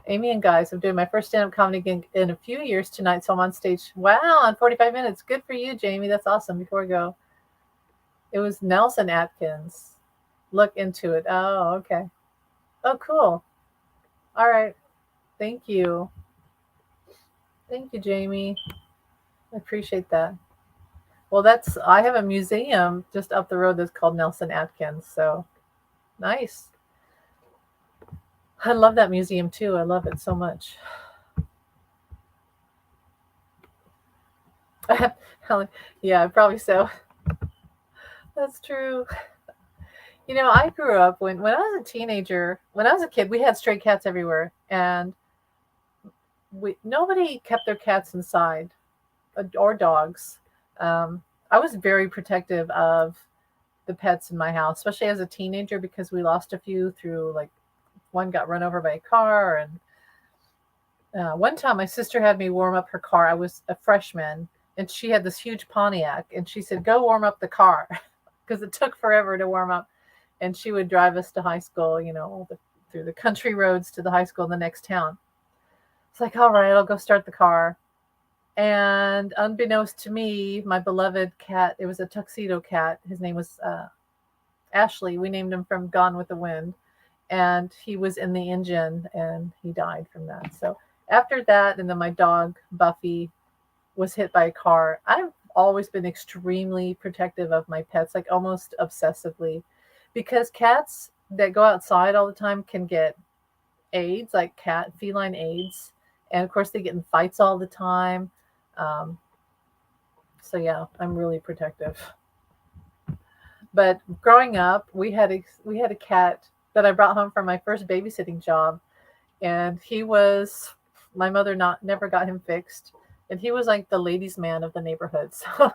Amy and guys, I'm doing my first stand-up comedy gig in a few years tonight, so I'm on stage. Wow, in 45 minutes. Good for you, Jamie. That's awesome. Before we go, it was Nelson Atkins. Look into it. Oh, okay. Oh, cool. All right. Thank you. Thank you, Jamie. I appreciate that. Well, I have a museum just up the road that's called Nelson Atkins. So nice. I love that museum too. I love it so much. Yeah, probably so. That's true. I grew up when I was a teenager, when I was a kid, we had stray cats everywhere, and nobody kept their cats inside, or dogs. I was very protective of the pets in my house, especially as a teenager, because we lost a few through like one got run over by a car. And one time my sister had me warm up her car. I was a freshman and she had this huge Pontiac and she said, go warm up the car because it took forever to warm up. And she would drive us to high school, through the country roads to the high school in the next town. It's like, all right, I'll go start the car. And unbeknownst to me, my beloved cat, it was a tuxedo cat. His name was Ashley. We named him from Gone with the Wind. And he was in the engine and he died from that. So after that, and then my dog, Buffy, was hit by a car. I've always been extremely protective of my pets, like almost obsessively, because cats that go outside all the time can get AIDS, like feline AIDS. And of course, they get in fights all the time. So yeah, I'm really protective. But growing up, we had a cat that I brought home from my first babysitting job, and my mother not never got him fixed, and he was like the ladies' man of the neighborhood. So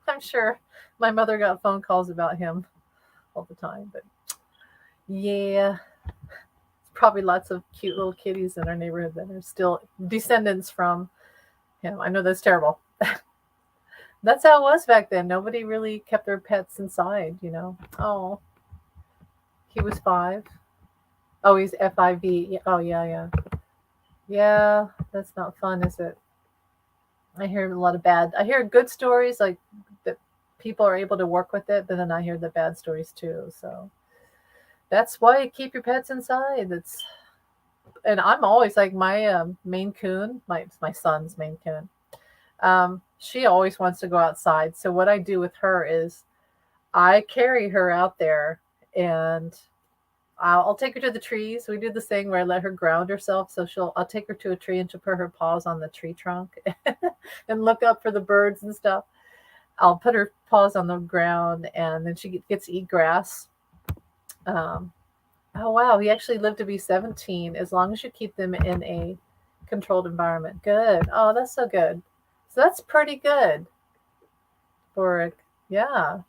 I'm sure my mother got phone calls about him all the time. But yeah, probably lots of cute little kitties in our neighborhood that are still descendants from him. I know that's terrible. That's how it was back then. Nobody really kept their pets inside. Oh, he was 5. Oh, he's FIV. Oh, yeah, yeah. Yeah, that's not fun, is it? I hear a lot of bad. I hear good stories, like that people are able to work with it, but then I hear the bad stories too. So that's why you keep your pets inside. And I'm always like my Maine Coon, my son's Maine Coon. She always wants to go outside. So what I do with her is I carry her out there and I'll take her to the trees. We do this thing where I let her ground herself. So I'll take her to a tree and she'll put her paws on the tree trunk and look up for the birds and stuff. I'll put her paws on the ground and then she gets to eat grass. Um, oh, wow. He actually lived to be 17 as long as you keep them in a controlled environment. Good. Oh, that's so good. So that's pretty good for, yeah,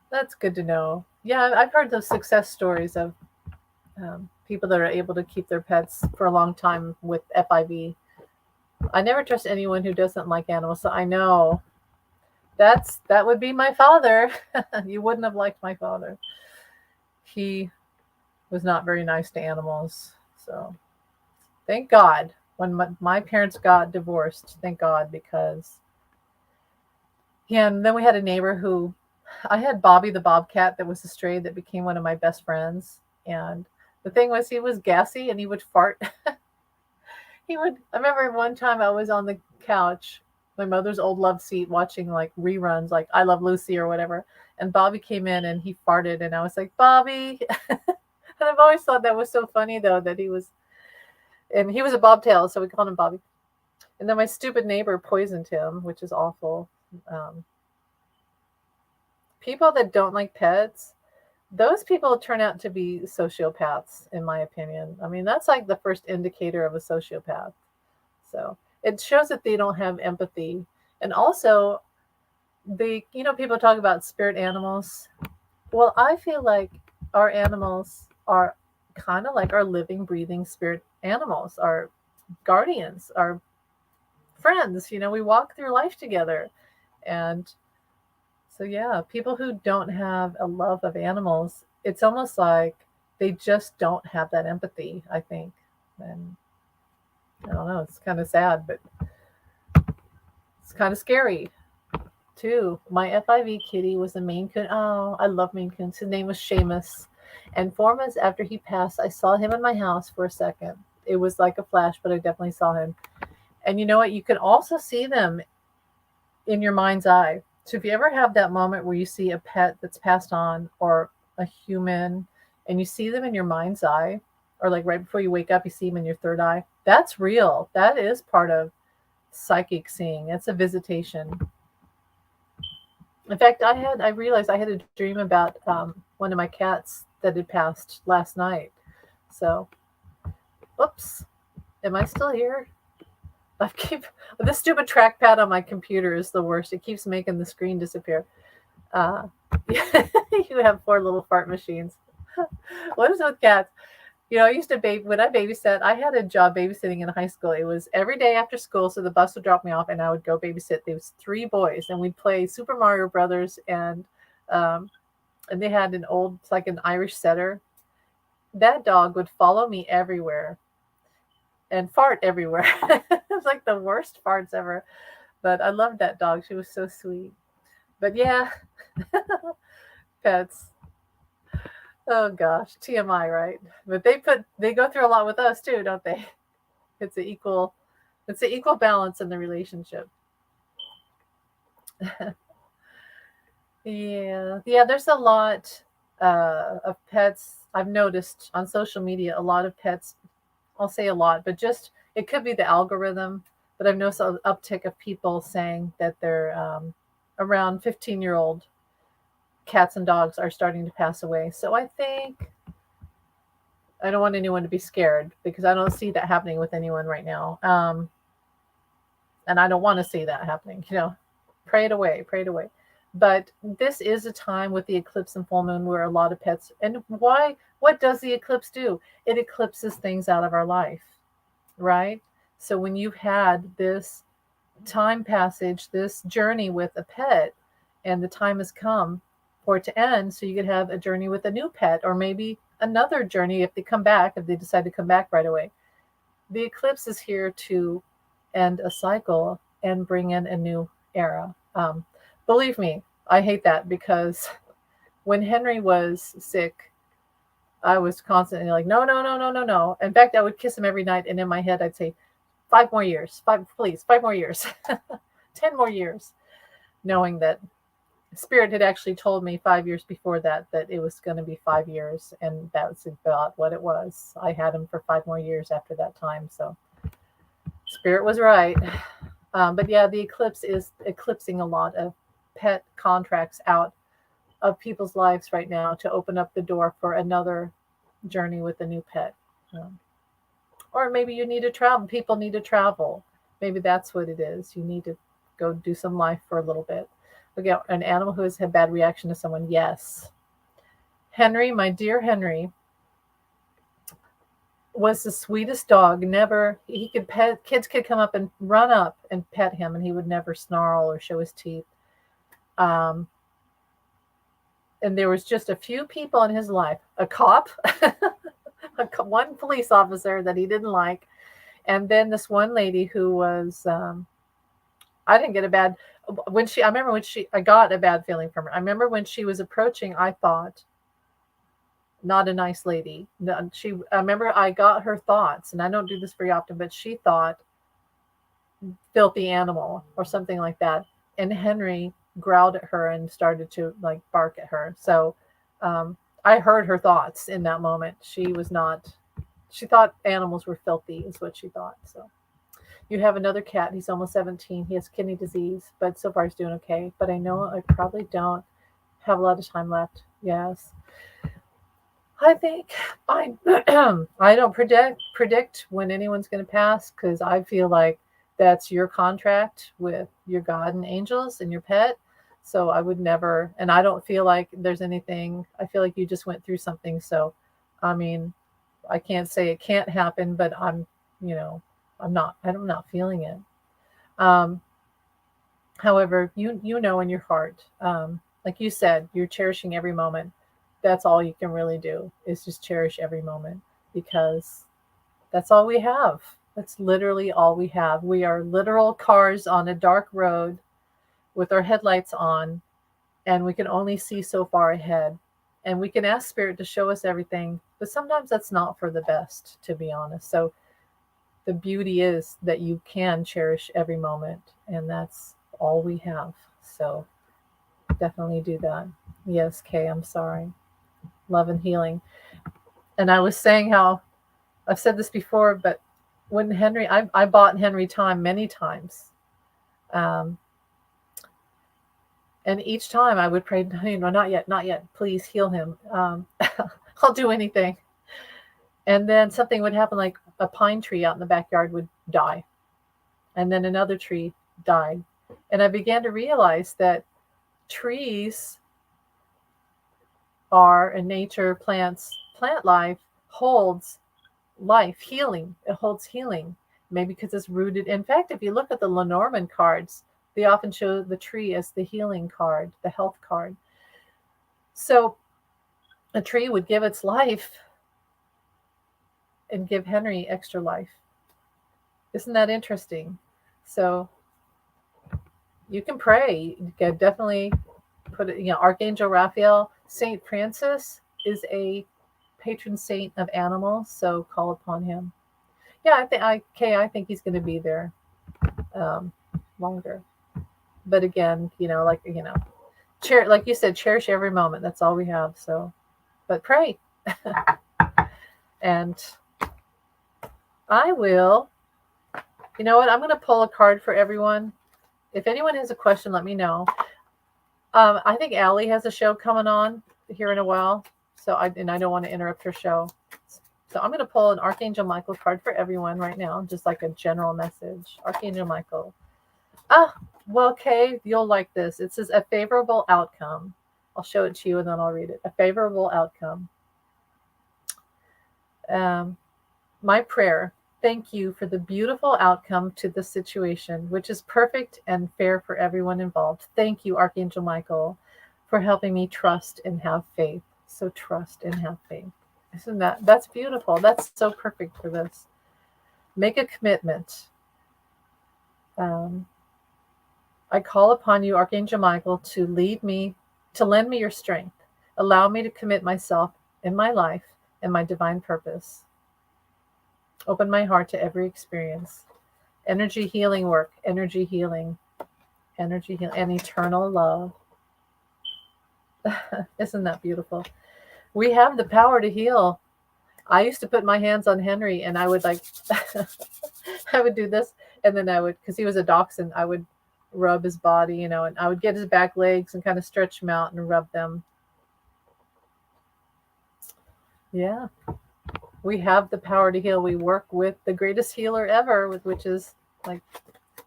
that's good to know. Yeah, I've heard those success stories of people that are able to keep their pets for a long time with FIV. I never trust anyone who doesn't like animals, so I know that would be my father. You wouldn't have liked my father. He was not very nice to animals. So thank God when my parents got divorced. Thank God, because yeah. And then we had a neighbor who I had Bobby the bobcat that was a stray that became one of my best friends. And the thing was, he was gassy and he would fart. I remember one time I was on the couch, my mother's old love seat, watching like reruns, like I Love Lucy or whatever. And Bobby came in and he farted, and I was like, Bobby. And I've always thought that was so funny, though, and he was a bobtail, so we called him Bobby. And then my stupid neighbor poisoned him, which is awful. Um, People that don't like pets, those people turn out to be sociopaths, in my opinion. I mean, that's like the first indicator of a sociopath. So it shows that they don't have empathy. And also, people talk about spirit animals. Well, I feel like our animals are kind of like our living, breathing spirit animals, our guardians, our friends. We walk through life together. And so, yeah, people who don't have a love of animals, it's almost like they just don't have that empathy, I think. And I don't know, it's kind of sad, but it's kind of scary too. My FIV kitty was a Maine Coon. Oh, I love Maine Coons. His name was Seamus. And 4 months after he passed, I saw him in my house for a second. It was like a flash, but I definitely saw him. And you know what? You can also see them in your mind's eye. So if you ever have that moment where you see a pet that's passed on or a human and you see them in your mind's eye, or like right before you wake up, you see them in your third eye, that's real. That is part of psychic seeing. It's a visitation. In fact, I realized I had a dream about one of my cats that had passed last night. So, oops, am I still here? I keep this stupid trackpad on my computer is the worst. It keeps making the screen disappear. Uh, you have 4 little fart machines. What is it with cats? I used to when I babysat. I had a job babysitting in high school. It was every day after school, so the bus would drop me off, and I would go babysit. There was 3 boys, and we'd play Super Mario Brothers, um, and they had it's like an Irish setter. That dog would follow me everywhere and fart everywhere. It was like the worst farts ever. But I loved that dog. She was so sweet. But yeah, pets. Oh gosh, TMI, right? But they go through a lot with us too, don't they? It's an equal balance in the relationship. Yeah, yeah. There's a lot of pets. I've noticed on social media a lot of pets. I'll say a lot, but just it could be the algorithm. But I've noticed an uptick of people saying that they're around 15-year-old cats and dogs are starting to pass away. So I think I don't want anyone to be scared because I don't see that happening with anyone right now. And I don't want to see that happening. Pray it away, pray it away. But this is a time with the eclipse and full moon where a lot of pets. And why? What does the eclipse do? It eclipses things out of our life, right? So when you've had this time passage, this journey with a pet, and the time has come for it to end, so you could have a journey with a new pet, or maybe another journey if they decide to come back right away. The eclipse is here to end a cycle and bring in a new era. Believe me, I hate that because when Henry was sick, I was constantly like, no, no, no, no, no, no. In fact, I would kiss him every night, and in my head, I'd say, 5 more years, please, 5 more years, 10 more years, knowing that Spirit had actually told me 5 years before that it was going to be 5 years, and that was about what it was. I had him for 5 more years after that time, so Spirit was right. But yeah, the eclipse is eclipsing a lot of pet contracts out of people's lives right now to open up the door for another journey with a new pet. Or maybe you need to travel. People need to travel. Maybe that's what it is. You need to go do some life for a little bit. Again, an animal who has had bad reaction to someone. Yes. Henry, my dear Henry, was the sweetest dog. Never, he could pet, kids could come up and run up and pet him, and he would never snarl or show his teeth. And there was just a few people in his life, a cop, one police officer that he didn't like, and then this one lady who was, I didn't get a bad, I remember I got a bad feeling from her. I remember when she was approaching, I thought, not a nice lady. I remember I got her thoughts, and I don't do this very often, but she thought filthy animal or something like that. And Henry growled at her and started to like bark at her. So I heard her thoughts in that moment. She thought animals were filthy is what she thought. So you have another cat. He's almost 17. He has kidney disease, but so far he's doing okay. But I know I probably don't have a lot of time left. Yes. I think I I don't predict when anyone's going to pass because I feel like that's your contract with your God and angels and your pet. So I would never, and I don't feel like there's anything. I feel like you just went through something. So, I mean, I can't say it can't happen, but I'm not feeling it. Um, However, you know in your heart, like you said, you're cherishing every moment. That's all you can really do is just cherish every moment because that's all we have. That's literally all we have. We are literal cars on a dark road with our headlights on, and we can only see so far ahead. And we can ask Spirit to show us everything, but sometimes that's not for the best, to be honest. So the beauty is that you can cherish every moment, and that's all we have. So definitely do that. Yes, Kay, I'm sorry. Love and healing. And I was saying how I've said this before, but when I bought Henry time many times. And each time I would pray, not yet, not yet, please heal him. I'll do anything. And then something would happen, like a pine tree out in the backyard would die. And then another tree died. And I began to realize that trees are, in nature, plant life holds life, healing. It holds healing. Maybe because it's rooted. In fact, if you look at the Lenormand cards, they often show the tree as the healing card, the health card. So a tree would give its life and give Henry extra life. Isn't that interesting? So you can pray. You can definitely put it, Archangel Raphael. Saint Francis is a patron saint of animals, so call upon him. Yeah, I think he's going to be there longer. But again, like you said, cherish every moment. That's all we have. So, but pray. And I will, you know what? I'm going to pull a card for everyone. If anyone has a question, let me know. I think Allie has a show coming on here in a while. So I don't want to interrupt her show. So I'm going to pull an Archangel Michael card for everyone right now, just like a general message. Archangel Michael. Well, Kay, you'll like this. It says a favorable outcome. I'll show it to you and then I'll read it. A favorable outcome. My prayer. Thank you for the beautiful outcome to the situation, which is perfect and fair for everyone involved. Thank you, Archangel Michael, for helping me trust and have faith. So trust and have faith. Isn't that's beautiful? That's so perfect for this. Make a commitment. I call upon you, Archangel Michael, to lend me your strength. Allow me to commit myself in my life and my divine purpose. Open my heart to every experience. Energy healing work, energy healing, and eternal love. Isn't that beautiful? We have the power to heal. I used to put my hands on Henry and I would I would do this and then because he was a dachshund, I would rub his body, and I would get his back legs and kind of stretch them out and rub them. Yeah. We have the power to heal. We work with the greatest healer ever, which is like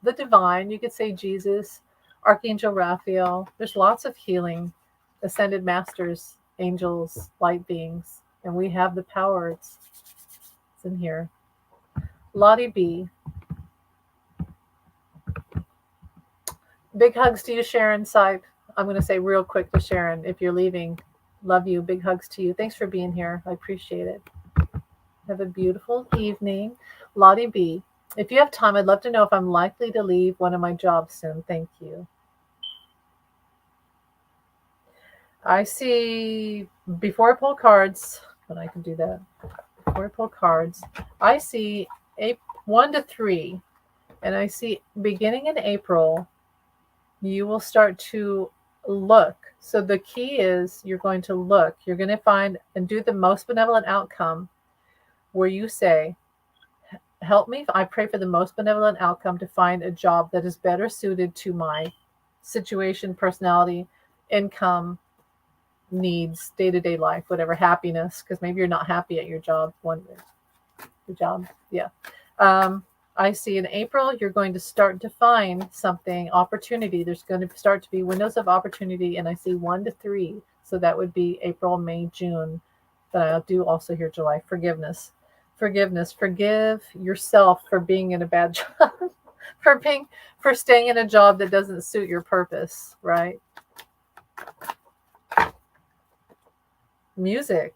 the divine. You could say Jesus, Archangel Raphael. There's lots of healing, ascended masters, angels, light beings, and we have the power. It's in here. Lottie B. Big hugs to you, Sharon Sipe. I'm going to say real quick to Sharon, if you're leaving, love you. Big hugs to you. Thanks for being here. I appreciate it. Have a beautiful evening. Lottie B. If you have time, I'd love to know if I'm likely to leave one of my jobs soon. Thank you. I see, before I pull cards, but I can do that. Before I pull cards, I see 1 to 3. And I see beginning in April, you will start to look. So the key is you're going to look. You're going to find and do the most benevolent outcome, where you say, help me. I pray for the most benevolent outcome to find a job that is better suited to my situation, personality, income, needs, day-to-day life, whatever, happiness, because maybe you're not happy at your job. Yeah. I see in April, you're going to start to find something, opportunity. There's going to start to be windows of opportunity, and I see 1 to 3. So that would be April, May, June. But I'll do also here July. Forgiveness. Forgive yourself for being in a bad job, for staying in a job that doesn't suit your purpose, right? Music.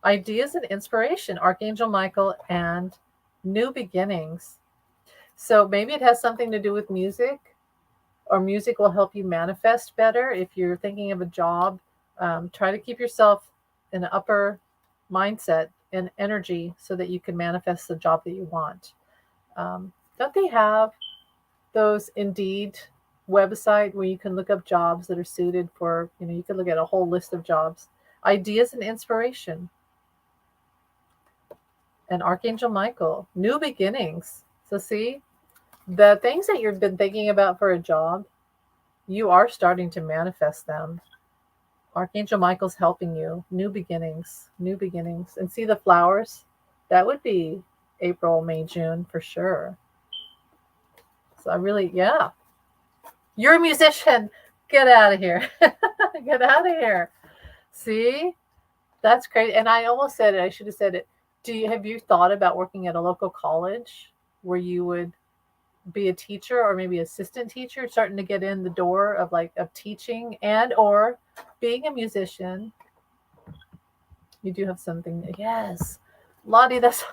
Ideas and inspiration. Archangel Michael and new beginnings. So maybe it has something to do with music, or music will help you manifest better. If you're thinking of a job, try to keep yourself in an upper mindset and energy so that you can manifest the job that you want. Don't they have those Indeed website where you can look up jobs that are suited for, you can look at a whole list of jobs, ideas and inspiration. And Archangel Michael, new beginnings. So see, the things that you've been thinking about for a job, you are starting to manifest them. Archangel Michael's helping you. New beginnings. And see the flowers? That would be April, May, June for sure. So I really, yeah. You're a musician. Get out of here. Get out of here. See? That's great. And I almost said it. I should have said it. Have you thought about working at a local college where you would be a teacher or maybe assistant teacher, starting to get in the door of teaching and or being a musician? You do have something. Yes. Lottie, that's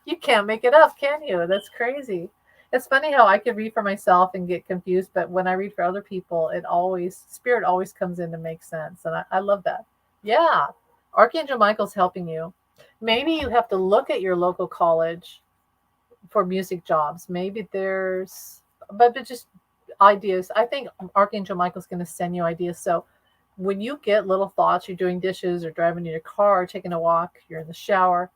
you can't make it up, can you? That's crazy. It's funny how I could read for myself and get confused, but when I read for other people, spirit always comes in to make sense. And I love that. Yeah. Archangel Michael's helping you. Maybe you have to look at your local college for music jobs. Maybe but just ideas. I think Archangel Michael's going to send you ideas. So when you get little thoughts, you're doing dishes or driving in your car, or taking a walk, you're in the shower,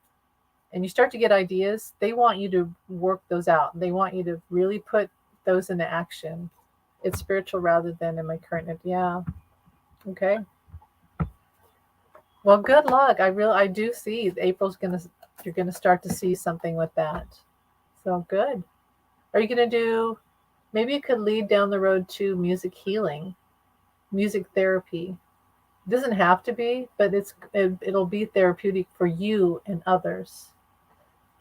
and you start to get ideas, they want you to work those out. They want you to really put those into action. It's spiritual rather than in my current. Yeah. Okay. Well, good luck. I do see you're gonna start to see something with that. So good. Are you gonna do? Maybe you could lead down the road to music healing, music therapy. It doesn't have to be, but it'll be therapeutic for you and others.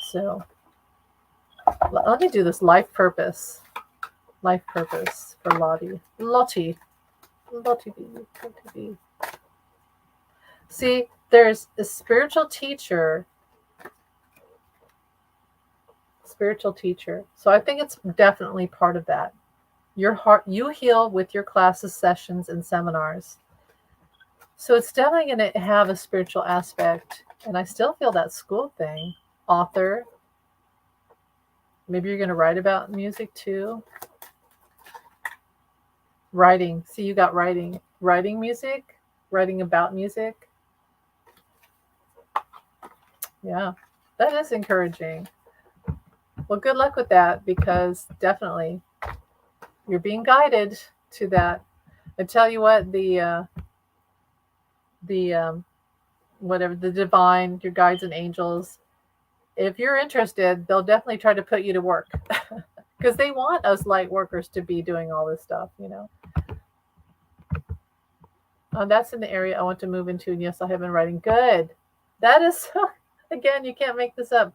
So let me do this life purpose for Lottie. Lottie B. See, there's a spiritual teacher. So I think it's definitely part of that. Your heart, you heal with your classes, sessions, and seminars. So it's definitely going to have a spiritual aspect. And I still feel that school thing. Author. Maybe you're going to write about music too. Writing. See, you got writing. Writing music. Writing about music. Yeah, that is encouraging. Well, good luck with that, because definitely you're being guided to that. I tell you what, the whatever, the divine, your guides and angels, if you're interested, they'll definitely try to put you to work because they want us light workers to be doing all this stuff, That's in the area I want to move into. And yes, I have been writing. Good. That is, again, you can't make this up.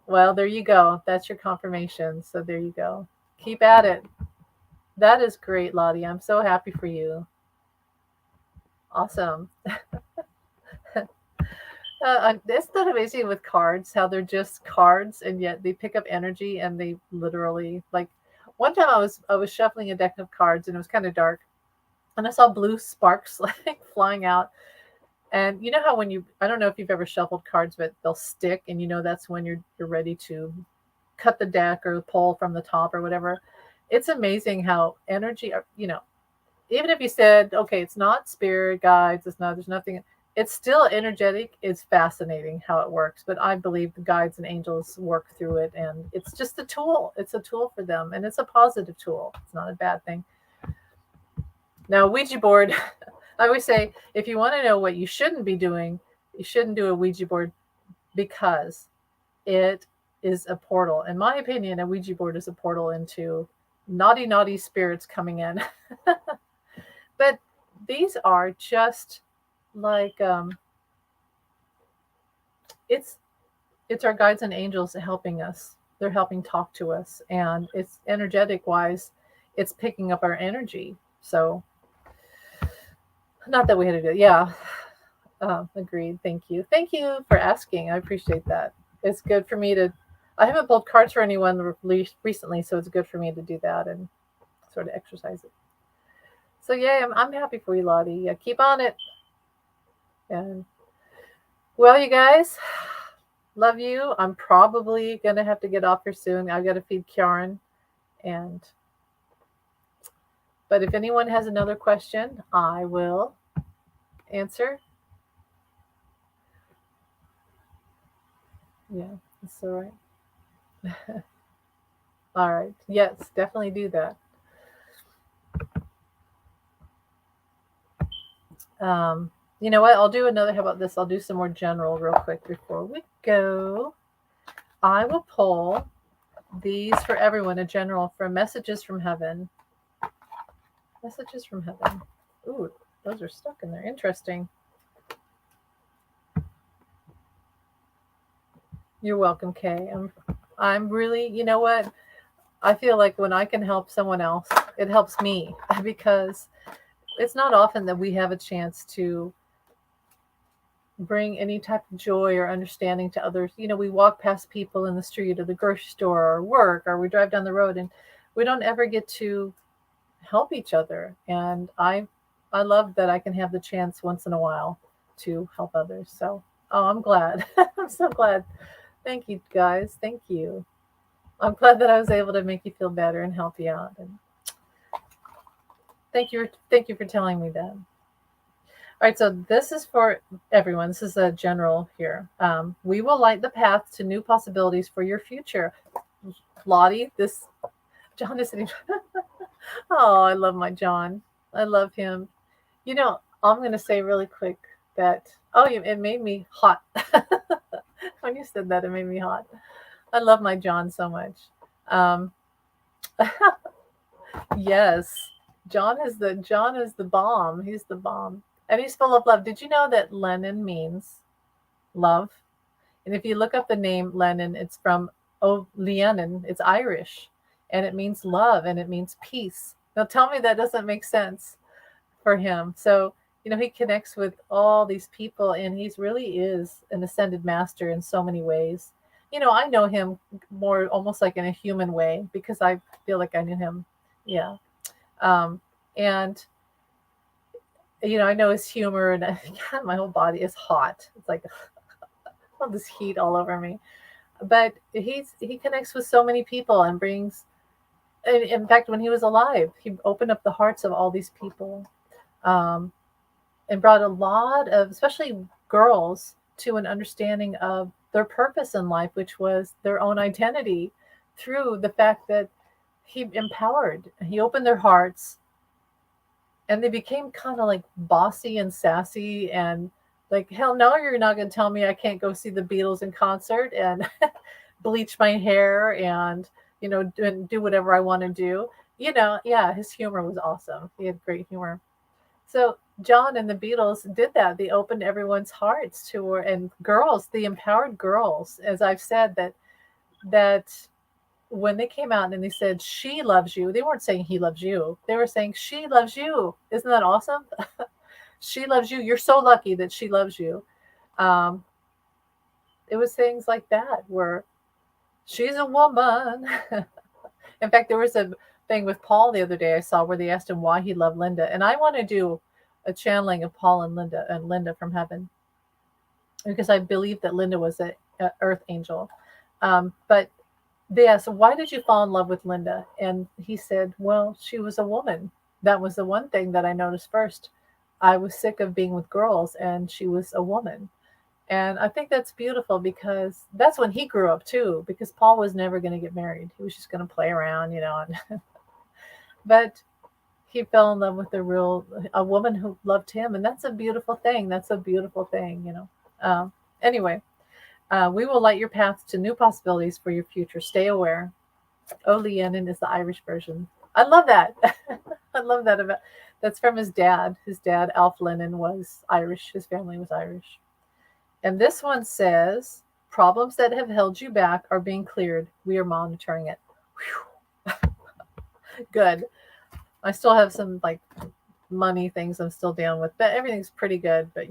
Well, there you go. That's your confirmation. So there you go. Keep at it. That is great, Lottie. I'm so happy for you. Awesome. Isn't that amazing with cards, how they're just cards and yet they pick up energy, and they literally, like, one time I was shuffling a deck of cards and it was kind of dark, and I saw blue sparks like flying out. And you know how I don't know if you've ever shuffled cards, but they'll stick, and that's when you're ready to cut the deck or pull from the top or whatever. It's amazing how energy, even if you said, okay, it's not spirit guides, there's nothing, it's still energetic. It's fascinating how it works, but I believe the guides and angels work through it, and it's just a tool. It's a tool for them, and it's a positive tool. It's not a bad thing. Now, Ouija board, I always say, if you want to know what you shouldn't be doing, you shouldn't do a Ouija board, because it is a portal. In my opinion, a Ouija board is a portal into naughty spirits coming in. But these are just like, it's our guides and angels helping us. They're helping talk to us, and it's energetic wise, it's picking up our energy. So not that we had to do it. Yeah. Agreed. Thank you for asking. I appreciate that. It's good for me to, I haven't pulled cards for anyone recently, so it's good for me to do that and sort of exercise it. So yeah, I'm happy for you, Lottie. Yeah, keep on it. And well, you guys, love you. I'm probably gonna have to get off here soon. I've got to feed Karen, but if anyone has another question, I will answer. Yeah, that's all right. All right. Yes, definitely do that. You know what? I'll do another. How about this? I'll do some more general real quick before we go. I will pull These for everyone in general from Messages from Heaven. Messages from Heaven. Ooh, those are stuck in there. Interesting. You're welcome, Kay. I'm really, you know what? I feel like when I can help someone else, it helps me because it's not often that we have a chance to bring any type of joy or understanding to others. We walk past people in the street or the grocery store or work, or we drive down the road, and we don't ever get to help each other. And I love that I can have the chance once in a while to help others. So, oh, I'm glad. I'm so glad. Thank you, guys. Thank you. I'm glad that I was able to make you feel better and help you out. And thank you for telling me that. All right, so this is for everyone. This is a general here. We will light the path to new possibilities for your future. Lottie, this John is sitting. Oh, I love my John. I love him. I'm going to say really quick that, oh, it made me hot. When you said that, it made me hot. I love my John so much. Um, yes, John is the bomb. He's the bomb. And he's full of love. Did you know that Lennon means love? And if you look up the name Lennon, it's from Leonin. It's Irish, and it means love and it means peace. Now tell me that doesn't make sense for him. So he connects with all these people, and he's really is an ascended master in so many ways. I know him more almost like in a human way because I feel like I knew him. Yeah. And I know his humor, and God, my whole body is hot. It's like all this heat all over me. But he connects with so many people and brings. In fact, when he was alive, he opened up the hearts of all these people, um, and brought a lot of, especially girls, to an understanding of their purpose in life, which was their own identity, through the fact that he empowered. He opened their hearts, and they became kind of like bossy and sassy and like, hell no, you're not going to tell me I can't go see the Beatles in concert and bleach my hair and do whatever I want to do. Yeah, his humor was awesome. He had great humor. So John and the Beatles did that. They opened everyone's hearts to her, and girls, the empowered girls, as I've said, that when they came out and they said she loves you, they weren't saying he loves you. They were saying she loves you. Isn't that awesome? She loves you. You're so lucky that she loves you. Um, it was things like that where she's a woman. In fact, there was a thing with Paul the other day I saw where they asked him why he loved Linda, and I want to do a channeling of Paul and Linda from heaven, because I believe that Linda was a earth angel. But they asked, why did you fall in love with Linda? And he said, well, she was a woman. That was the one thing that I noticed first. I was sick of being with girls, and she was a woman. And I think that's beautiful because that's when he grew up too, because Paul was never going to get married. He was just going to play around, but he fell in love with a woman who loved him. And that's a beautiful thing. That's a beautiful thing. Anyway, we will light your path to new possibilities for your future. Stay aware. Oleanin is the Irish version. I love that. I love that about. That's from his dad. His dad, Alf Lennon, was Irish. His family was Irish. And this one says, problems that have held you back are being cleared. We are monitoring it. Good. I still have some like money things I'm still dealing with, but everything's pretty good. But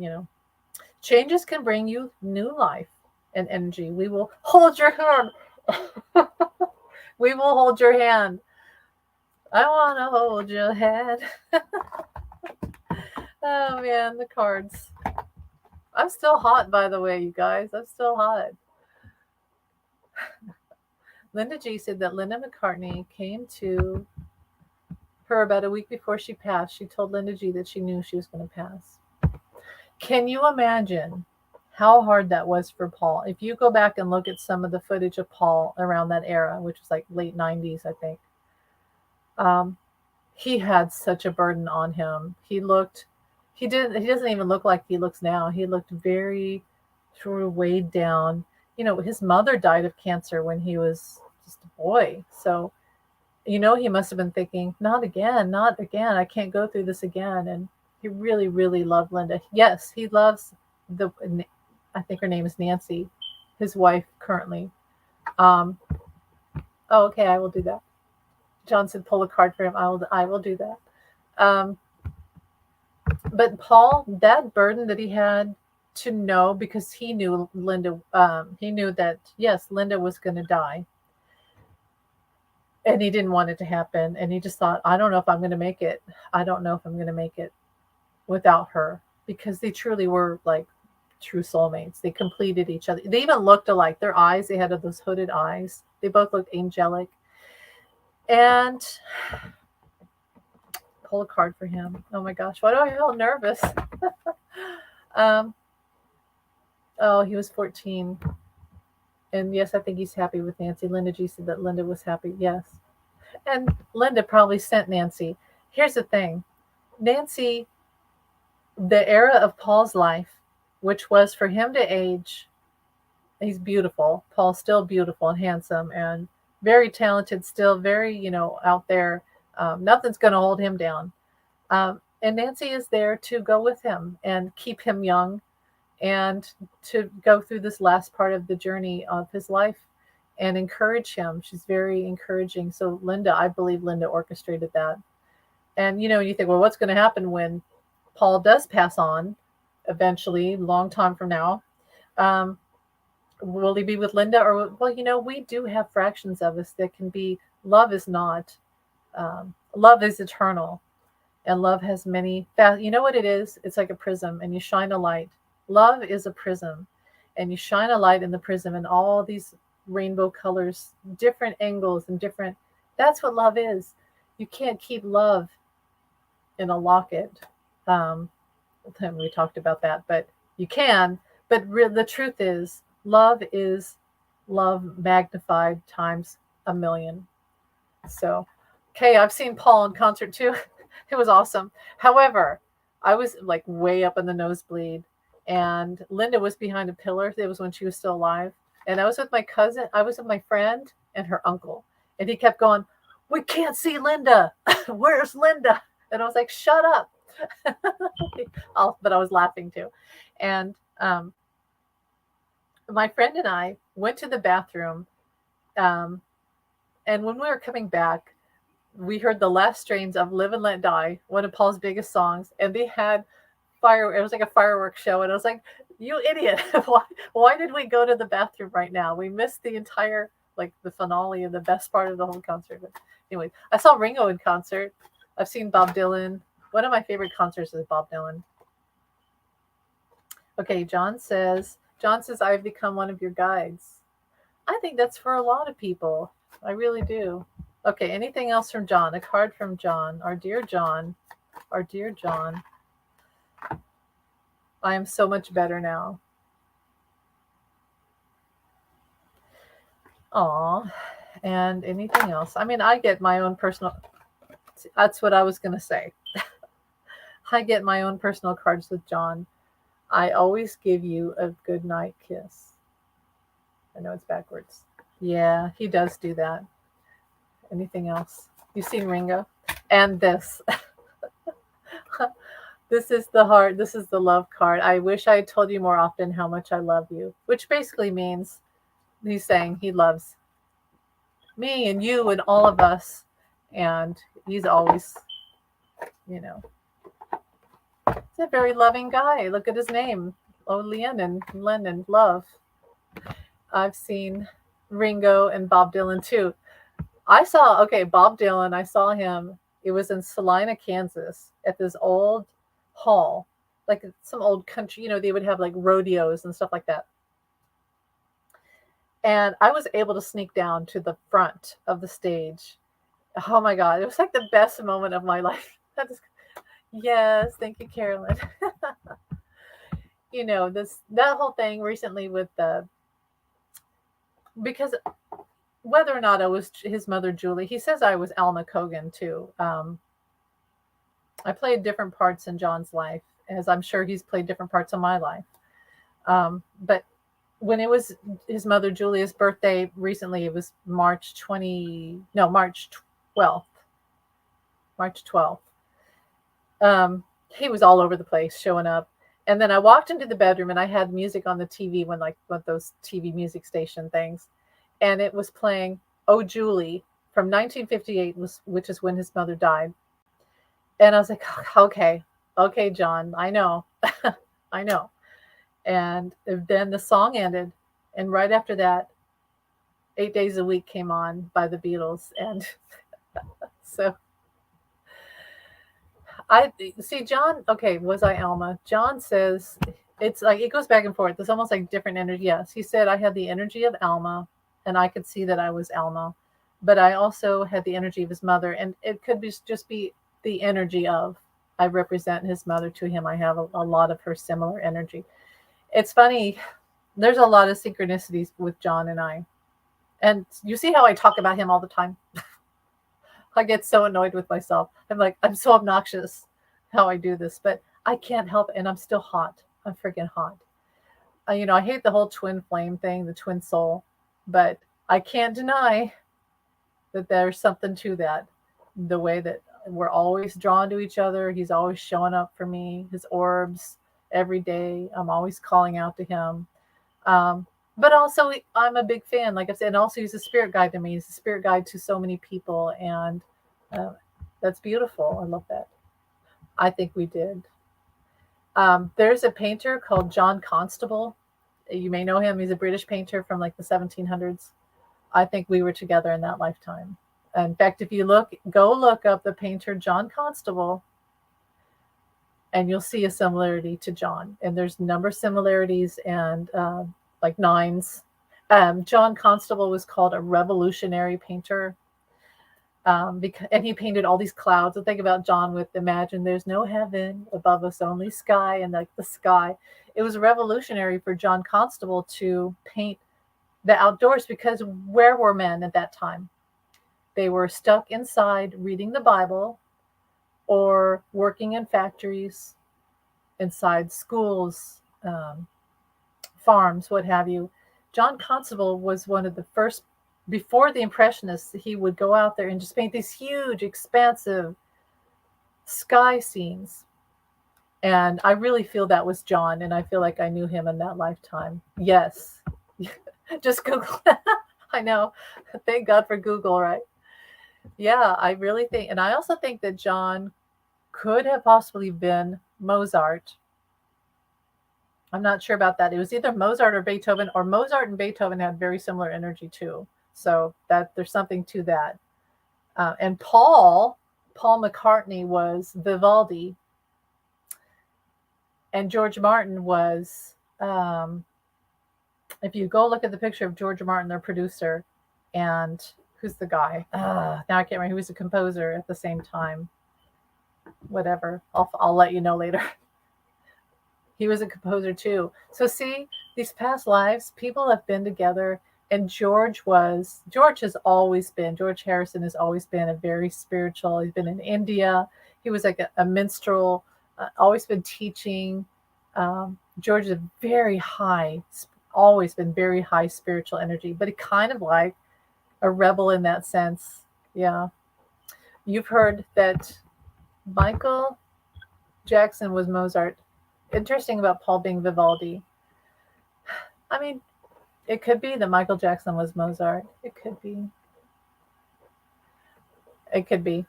changes can bring you new life and energy. We will hold your hand. We will hold your hand. I want to hold your hand. Oh man, the cards. I'm still hot, by the way, you guys. I'm still hot. Linda G said that Linda McCartney came to her about a week before she passed. She told Linda G that she knew she was going to pass. Can you imagine how hard that was for Paul? If you go back and look at some of the footage of Paul around that era, which was like late 90s, I think, he had such a burden on him. He doesn't even look like he looks now. He looked very sort of weighed down. His mother died of cancer when he was just a boy. So, he must have been thinking, not again, not again. I can't go through this again. And he really, really loved Linda. Yes, he loves I think her name is Nancy, his wife currently. Um, oh, okay, I will do that. John said, pull a card for him. I will do that. Um, but Paul, that burden that he had to know, because he knew Linda, he knew that, yes, Linda was going to die. And he didn't want it to happen. And he just thought, I don't know if I'm going to make it. I don't know if I'm going to make it without her, because they truly were like true soulmates. They completed each other. They even looked alike. Their eyes, they had those hooded eyes. They both looked angelic. And pull a card for him. Oh my gosh, why do I feel nervous? um, oh, he was 14. And yes, I think he's happy with Nancy. Linda G said that Linda was happy. Yes. And Linda probably sent Nancy. Here's the thing. Nancy, the era of Paul's life, which was for him to age, he's beautiful. Paul's still beautiful and handsome and very talented, still very, out there. Nothing's going to hold him down. And Nancy is there to go with him and keep him young and to go through this last part of the journey of his life and encourage him. She's very encouraging. So Linda, I believe Linda orchestrated that. And, you think, well, what's going to happen when Paul does pass on eventually, long time from now? Will he be with Linda? Or, well, we do have fractions of us that can be, love is not, love is eternal. And love has many, you know what it is? It's like a prism, and you shine a light. Love is a prism, and you shine a light in the prism, and all these rainbow colors, different angles and different, that's what love is. You can't keep love in a locket. We talked about that, but you can. But the truth is love magnified times a million. So, okay, I've seen Paul in concert too. It was awesome. However, I was like way up in the nosebleed, and Linda was behind a pillar. It was when she was still alive. And I was with my cousin. I was with my friend and her uncle. And he kept going, we can't see Linda. Where's Linda? And I was like, shut up. But I was laughing too. And my friend and I went to the bathroom. And when we were coming back, we heard the last strains of Live and Let Die, one of Paul's biggest songs. And they had it was like a fireworks show. And I was like, you idiot. Why did we go to the bathroom right now? We missed the entire, like the finale and the best part of the whole concert. But anyway, I saw Ringo in concert. I've seen Bob Dylan. One of my favorite concerts is Bob Dylan. Okay, John says, I've become one of your guides. I think that's for a lot of people. I really do. Okay, anything else from John? A card from John. Our dear John. Our dear John. I am so much better now. Aw. And anything else? I mean, I get my own personal... That's what I was going to say. I get my own personal cards with John. I always give you a good night kiss. I know it's backwards. Yeah, he does do that. Anything else? You've seen Ringo? And this. This is the heart. This is the love card. I wish I had told you more often how much I love you, which basically means he's saying he loves me and you and all of us. And he's always, he's a very loving guy. Look at his name. Oh, Lennon, love. I've seen Ringo and Bob Dylan too. Bob Dylan, I saw him. It was in Salina, Kansas at this old hall, like some old country, they would have like rodeos and stuff like that. And I was able to sneak down to the front of the stage. Oh my God, it was like the best moment of my life. Yes, thank you, Carolyn. That whole thing recently with because whether or not I was his mother, Julie, he says I was Alma Cogan too. I played different parts in John's life, as I'm sure he's played different parts in my life. But when it was his mother Julia's birthday recently, it was March 12th. March 12th. He was all over the place showing up. And then I walked into the bedroom and I had music on the TV when those TV music station things. And it was playing Oh Julie from 1958, which is when his mother died. And I was like, okay, okay, John, I know. I know. And then the song ended. And right after that, 8 Days a Week came on by the Beatles. And so I see John. Okay, was I Alma? John says it's like it goes back and forth. It's almost like different energy. Yes, he said I had the energy of Alma, and I could see that I was Alma, but I also had the energy of his mother, and it could be just be the energy of I represent his mother to him. I have a lot of her similar energy. It's funny. There's a lot of synchronicities with John and I, and you see how I talk about him all the time. I get so annoyed with myself. I'm like, I'm so obnoxious how I do this, but I can't help it. And I'm still hot. I'm freaking hot. I hate the whole twin flame thing, the twin soul, but I can't deny that there's something to that. The way that we're always drawn to each other. He's always showing up for me, his orbs every day. I'm always calling out to him. Um, but also, I'm a big fan, like I said, and also he's a spirit guide to me. He's a spirit guide to so many people, and uh, that's beautiful. I love that. I think we did. There's a painter called John Constable. You may know him. He's a British painter from like the 1700s. I think we were together in that lifetime. In fact, if you go look up the painter John Constable, and you'll see a similarity to John. And there's number similarities and like nines. John Constable was called a revolutionary painter, and he painted all these clouds. And think about John with "Imagine there's no heaven above us, only sky," and like the sky. It was revolutionary for John Constable to paint the outdoors because where were men at that time? They were stuck inside reading the Bible or working in factories, inside schools, farms, what have you. John Constable was one of the first, before the Impressionists, he would go out there and just paint these huge, expansive sky scenes. And I really feel that was John, and I feel like I knew him in that lifetime. Yes. Just Google. I know. Thank God for Google, right? Yeah, I really think, and I also think that John could have possibly been Mozart. I'm not sure about that. It was either Mozart or Beethoven, or Mozart and Beethoven had very similar energy too. So that there's something to that. And Paul McCartney was Vivaldi, and George Martin was. If you go look at the picture of George Martin, their producer, and who's the guy? Now I can't remember. Who was a composer at the same time. Whatever. I'll let you know later. He was a composer too. So see, these past lives, people have been together, and George has always been, George Harrison has always been a very spiritual. He's been in India. He was like a minstrel, always been teaching. George is always been very high spiritual energy, but he kind of like a rebel in that sense. Yeah. You've heard that Michael Jackson was Mozart. Interesting about Paul being Vivaldi. I mean, it could be that Michael Jackson was Mozart. It could be. It could be.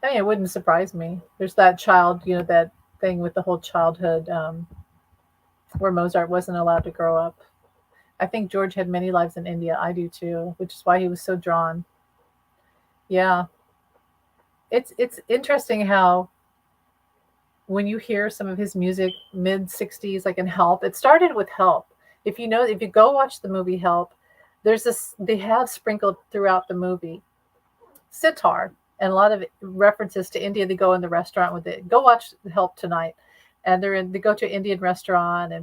I mean, it wouldn't surprise me. There's that that thing with the whole childhood where Mozart wasn't allowed to grow up. I think George had many lives in India. I do too, which is why he was so drawn. Yeah. It's interesting how when you hear some of his music, mid 60s, like in Help, it started with Help. If you go watch the movie Help, they have sprinkled throughout the movie sitar and a lot of references to India. They go in the restaurant with it. Go watch Help tonight. And they go to an Indian restaurant,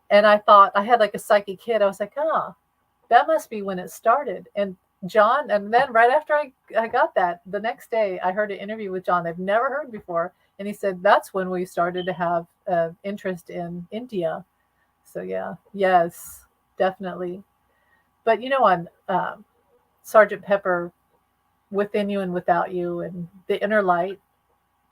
and I thought, I had like a psychic hit. I was like, that must be when it started. And then right after I got that, the next day I heard an interview with John I've never heard before. And he said, that's when we started to have interest in India. So yeah, yes, definitely. But on Sergeant Pepper, Within You and Without You, and The Inner Light,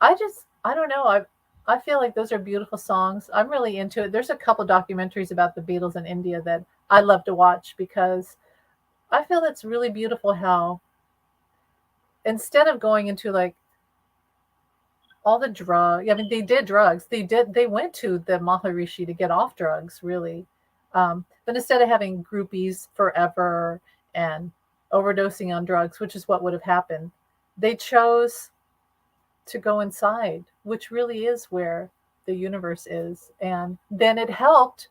I don't know. I feel like those are beautiful songs. I'm really into it. There's a couple documentaries about the Beatles in India that I love to watch because I feel it's really beautiful how instead of going into like all the drug, I mean, they did drugs. They went to the Maharishi to get off drugs, really. But instead of having groupies forever and overdosing on drugs, which is what would have happened, they chose to go inside, which really is where the universe is. And then it helped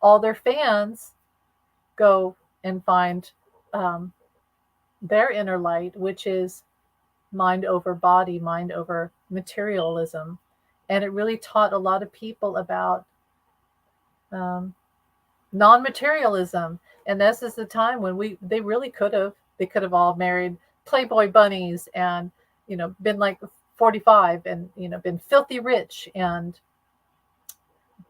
all their fans go and find um, their inner light, which is mind over body, mind over materialism. And it really taught a lot of people about um, non materialism. And this is the time when they really they could have all married Playboy bunnies and, been like 45 and, been filthy rich and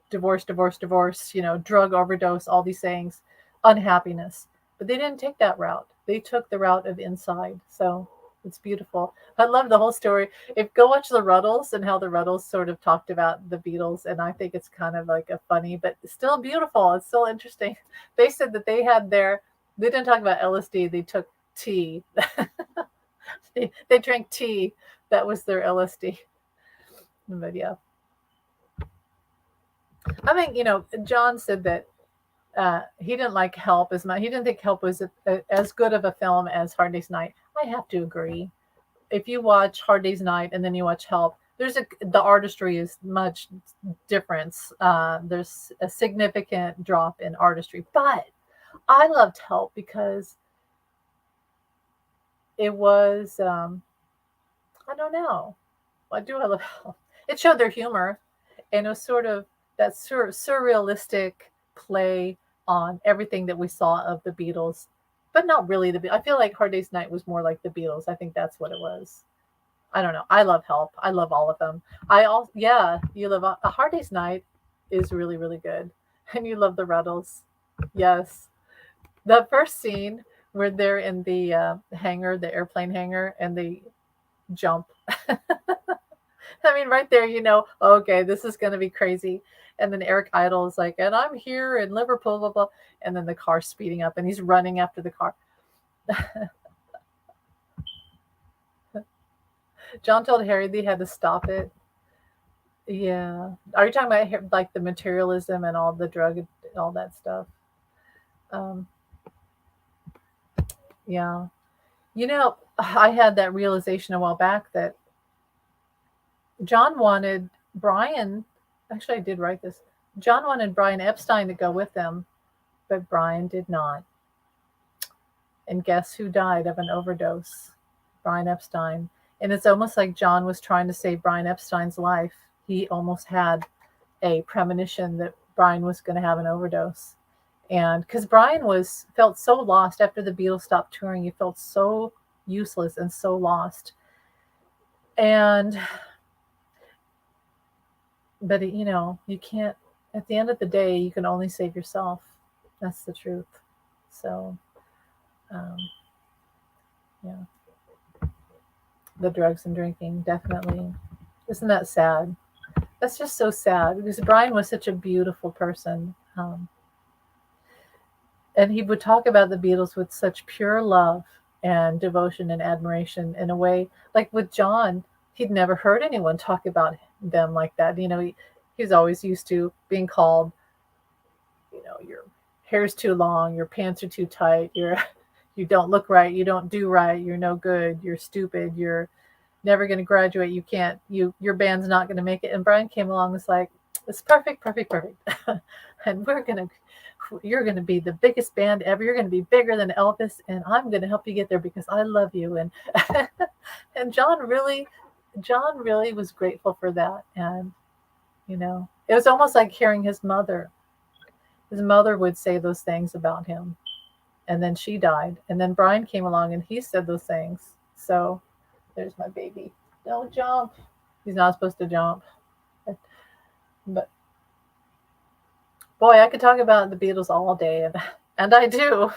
divorce, divorce, divorce, drug overdose, all these things, unhappiness. But they didn't take that route. They took the route of inside. So it's beautiful. I love the whole story. If go watch the Ruddles and how the Ruddles sort of talked about the Beatles, and I think it's kind of like a funny, but still beautiful. It's still interesting. They said that they didn't talk about LSD. They took tea. They drank tea. That was their LSD. But yeah, I think John said that he didn't like Help as much. He didn't think Help was as good of a film as Hard Day's Night. I have to agree. If you watch Hard Day's Night and then you watch Help, the artistry is much difference. There's a significant drop in artistry, but I loved Help because it was I don't know. I do. I love Help. It showed their humor, and it was sort of that surrealistic play on everything that we saw of the Beatles, but not really I feel like Hard Day's Night was more like the Beatles. I think that's what it was. I don't know. I love Help. I love all of them. Yeah, you love a Hard Day's Night is really really good, and you love the Ruddles. Yes, the first scene where they're in the hangar, the airplane hangar, and they jump. I mean, right there, okay, this is going to be crazy. And then Eric Idle is like, and I'm here in Liverpool, blah, blah. And then the car's speeding up and he's running after the car. John told Harry they had to stop it. Yeah. Are you talking about like the materialism and all the drug, all that stuff? Um, yeah. I had that realization a while back that John wanted Brian, actually, I did write this. John wanted Brian Epstein to go with them, but Brian did not. And guess who died of an overdose? Brian Epstein. And it's almost like John was trying to save Brian Epstein's life. He almost had a premonition that Brian was going to have an overdose. And because Brian felt so lost after the Beatles stopped touring, he felt so useless and so lost. But you can't, at the end of the day, you can only save yourself. That's the truth. So, um, yeah, the drugs and drinking, definitely. Isn't that sad? That's just so sad because Brian was such a beautiful person. And he would talk about the Beatles with such pure love and devotion and admiration in a way like with John, he'd never heard anyone talk about them like that. He's always used to being called, your hair's too long, your pants are too tight, you don't look right, you don't do right, you're no good, you're stupid, you're never going to graduate, you can't, your band's not going to make it. And Brian came along and was like, it's perfect, perfect, perfect. And you're going to be the biggest band ever. You're going to be bigger than Elvis, and I'm going to help you get there because I love you. And and John really was grateful for that. And it was almost like hearing his mother. His mother would say those things about him, and then she died, and then Brian came along and he said those things. So there's my baby. Don't jump. He's not supposed to jump. But Boy, I could talk about the Beatles all day, and I do.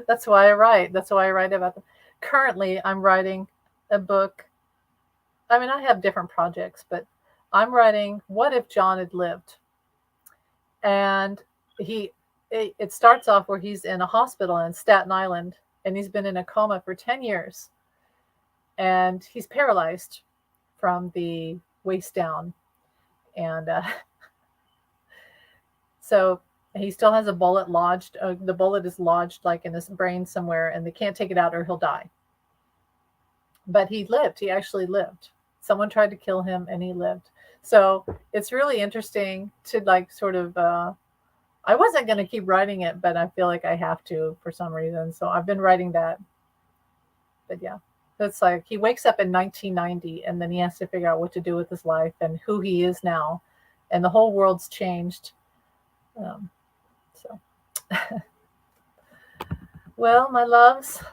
That's why I write. That's why I write about them. Currently, I'm writing a book. I mean, I have different projects, but I'm writing What If John Had Lived? And he it starts off where he's in a hospital in Staten Island, and he's been in a coma for 10 years, and he's paralyzed from the waist down. And so he still has a bullet lodged. The bullet is lodged like in his brain somewhere, and they can't take it out or he'll die. But he lived. He actually lived. Someone tried to kill him, and he lived. So it's really interesting to like sort of. I wasn't going to keep writing it, but I feel like I have to for some reason. So I've been writing that. But yeah, it's like he wakes up in 1990, and then he has to figure out what to do with his life and who he is now, and the whole world's changed. Um, so, well, my loves.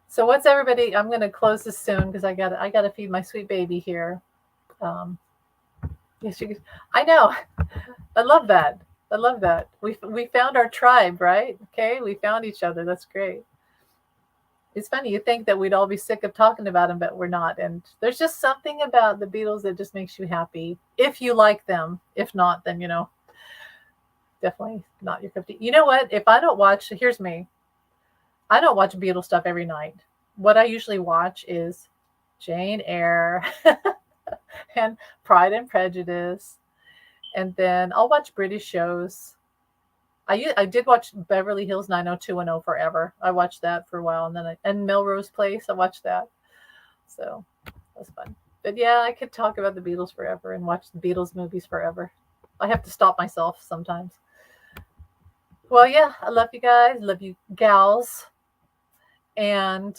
So what's everybody? I'm going to close this soon because I got to feed my sweet baby here. Um, yes, I know. I love that. I love that. We found our tribe, right? Okay, we found each other. That's great. It's funny. You think that we'd all be sick of talking about them, but we're not. And there's just something about the Beatles that just makes you happy if you like them. If not, then definitely not your cup of tea. You know what? If I don't watch, here's me. I don't watch Beatles stuff every night. What I usually watch is Jane Eyre and Pride and Prejudice, and then I'll watch British shows. I did watch Beverly Hills 90210 forever. I watched that for a while, and then and Melrose Place. I watched that, so that was fun. But yeah, I could talk about the Beatles forever and watch the Beatles movies forever. I have to stop myself sometimes. Well, yeah, I love you guys. Love you gals. And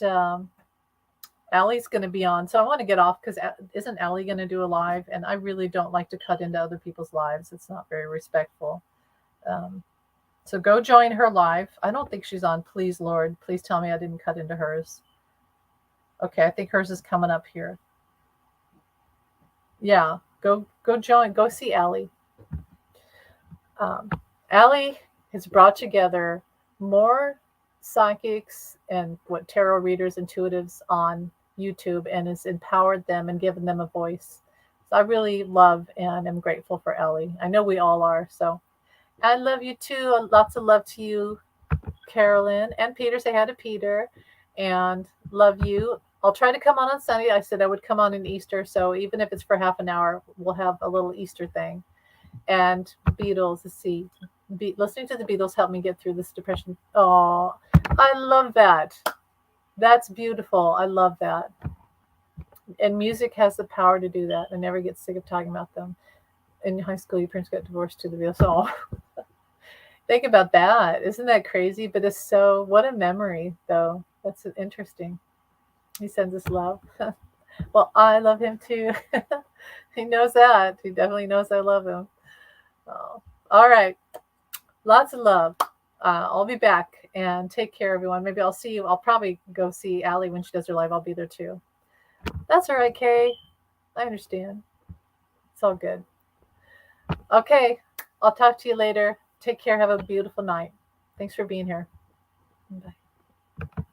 Allie's going to be on. So I want to get off because isn't Allie going to do a live? And I really don't like to cut into other people's lives. It's not very respectful. So go join her live. I don't think she's on. Please, Lord, please tell me I didn't cut into hers. Okay, I think hers is coming up here. Yeah, go join. Go see Allie. Allie has brought together more psychics and what tarot readers, intuitives on YouTube, and has empowered them and given them a voice. So I really love and am grateful for Ellie. I know we all are. So I love you too. Lots of love to you, Carolyn and Peter. Say hi to Peter, and love you. I'll try to come on Sunday. I said I would come on in Easter, so even if it's for half an hour, we'll have a little Easter thing. And Beatles, let's see. Listening to the Beatles helped me get through this depression. Oh, I love that. That's beautiful. I love that. And music has the power to do that. I never get sick of talking about them. In high school, your parents got divorced to the Beatles. Oh, think about that. Isn't that crazy? But it's so, what a memory, though. That's interesting. He sends us love. Well, I love him too. He knows that. He definitely knows I love him. Oh. All right. Lots of love. I'll be back and take care, everyone. Maybe I'll see you. I'll probably go see Allie when she does her live. I'll be there too. That's all right, Kay. I understand. It's all good. Okay. I'll talk to you later. Take care. Have a beautiful night. Thanks for being here. Bye.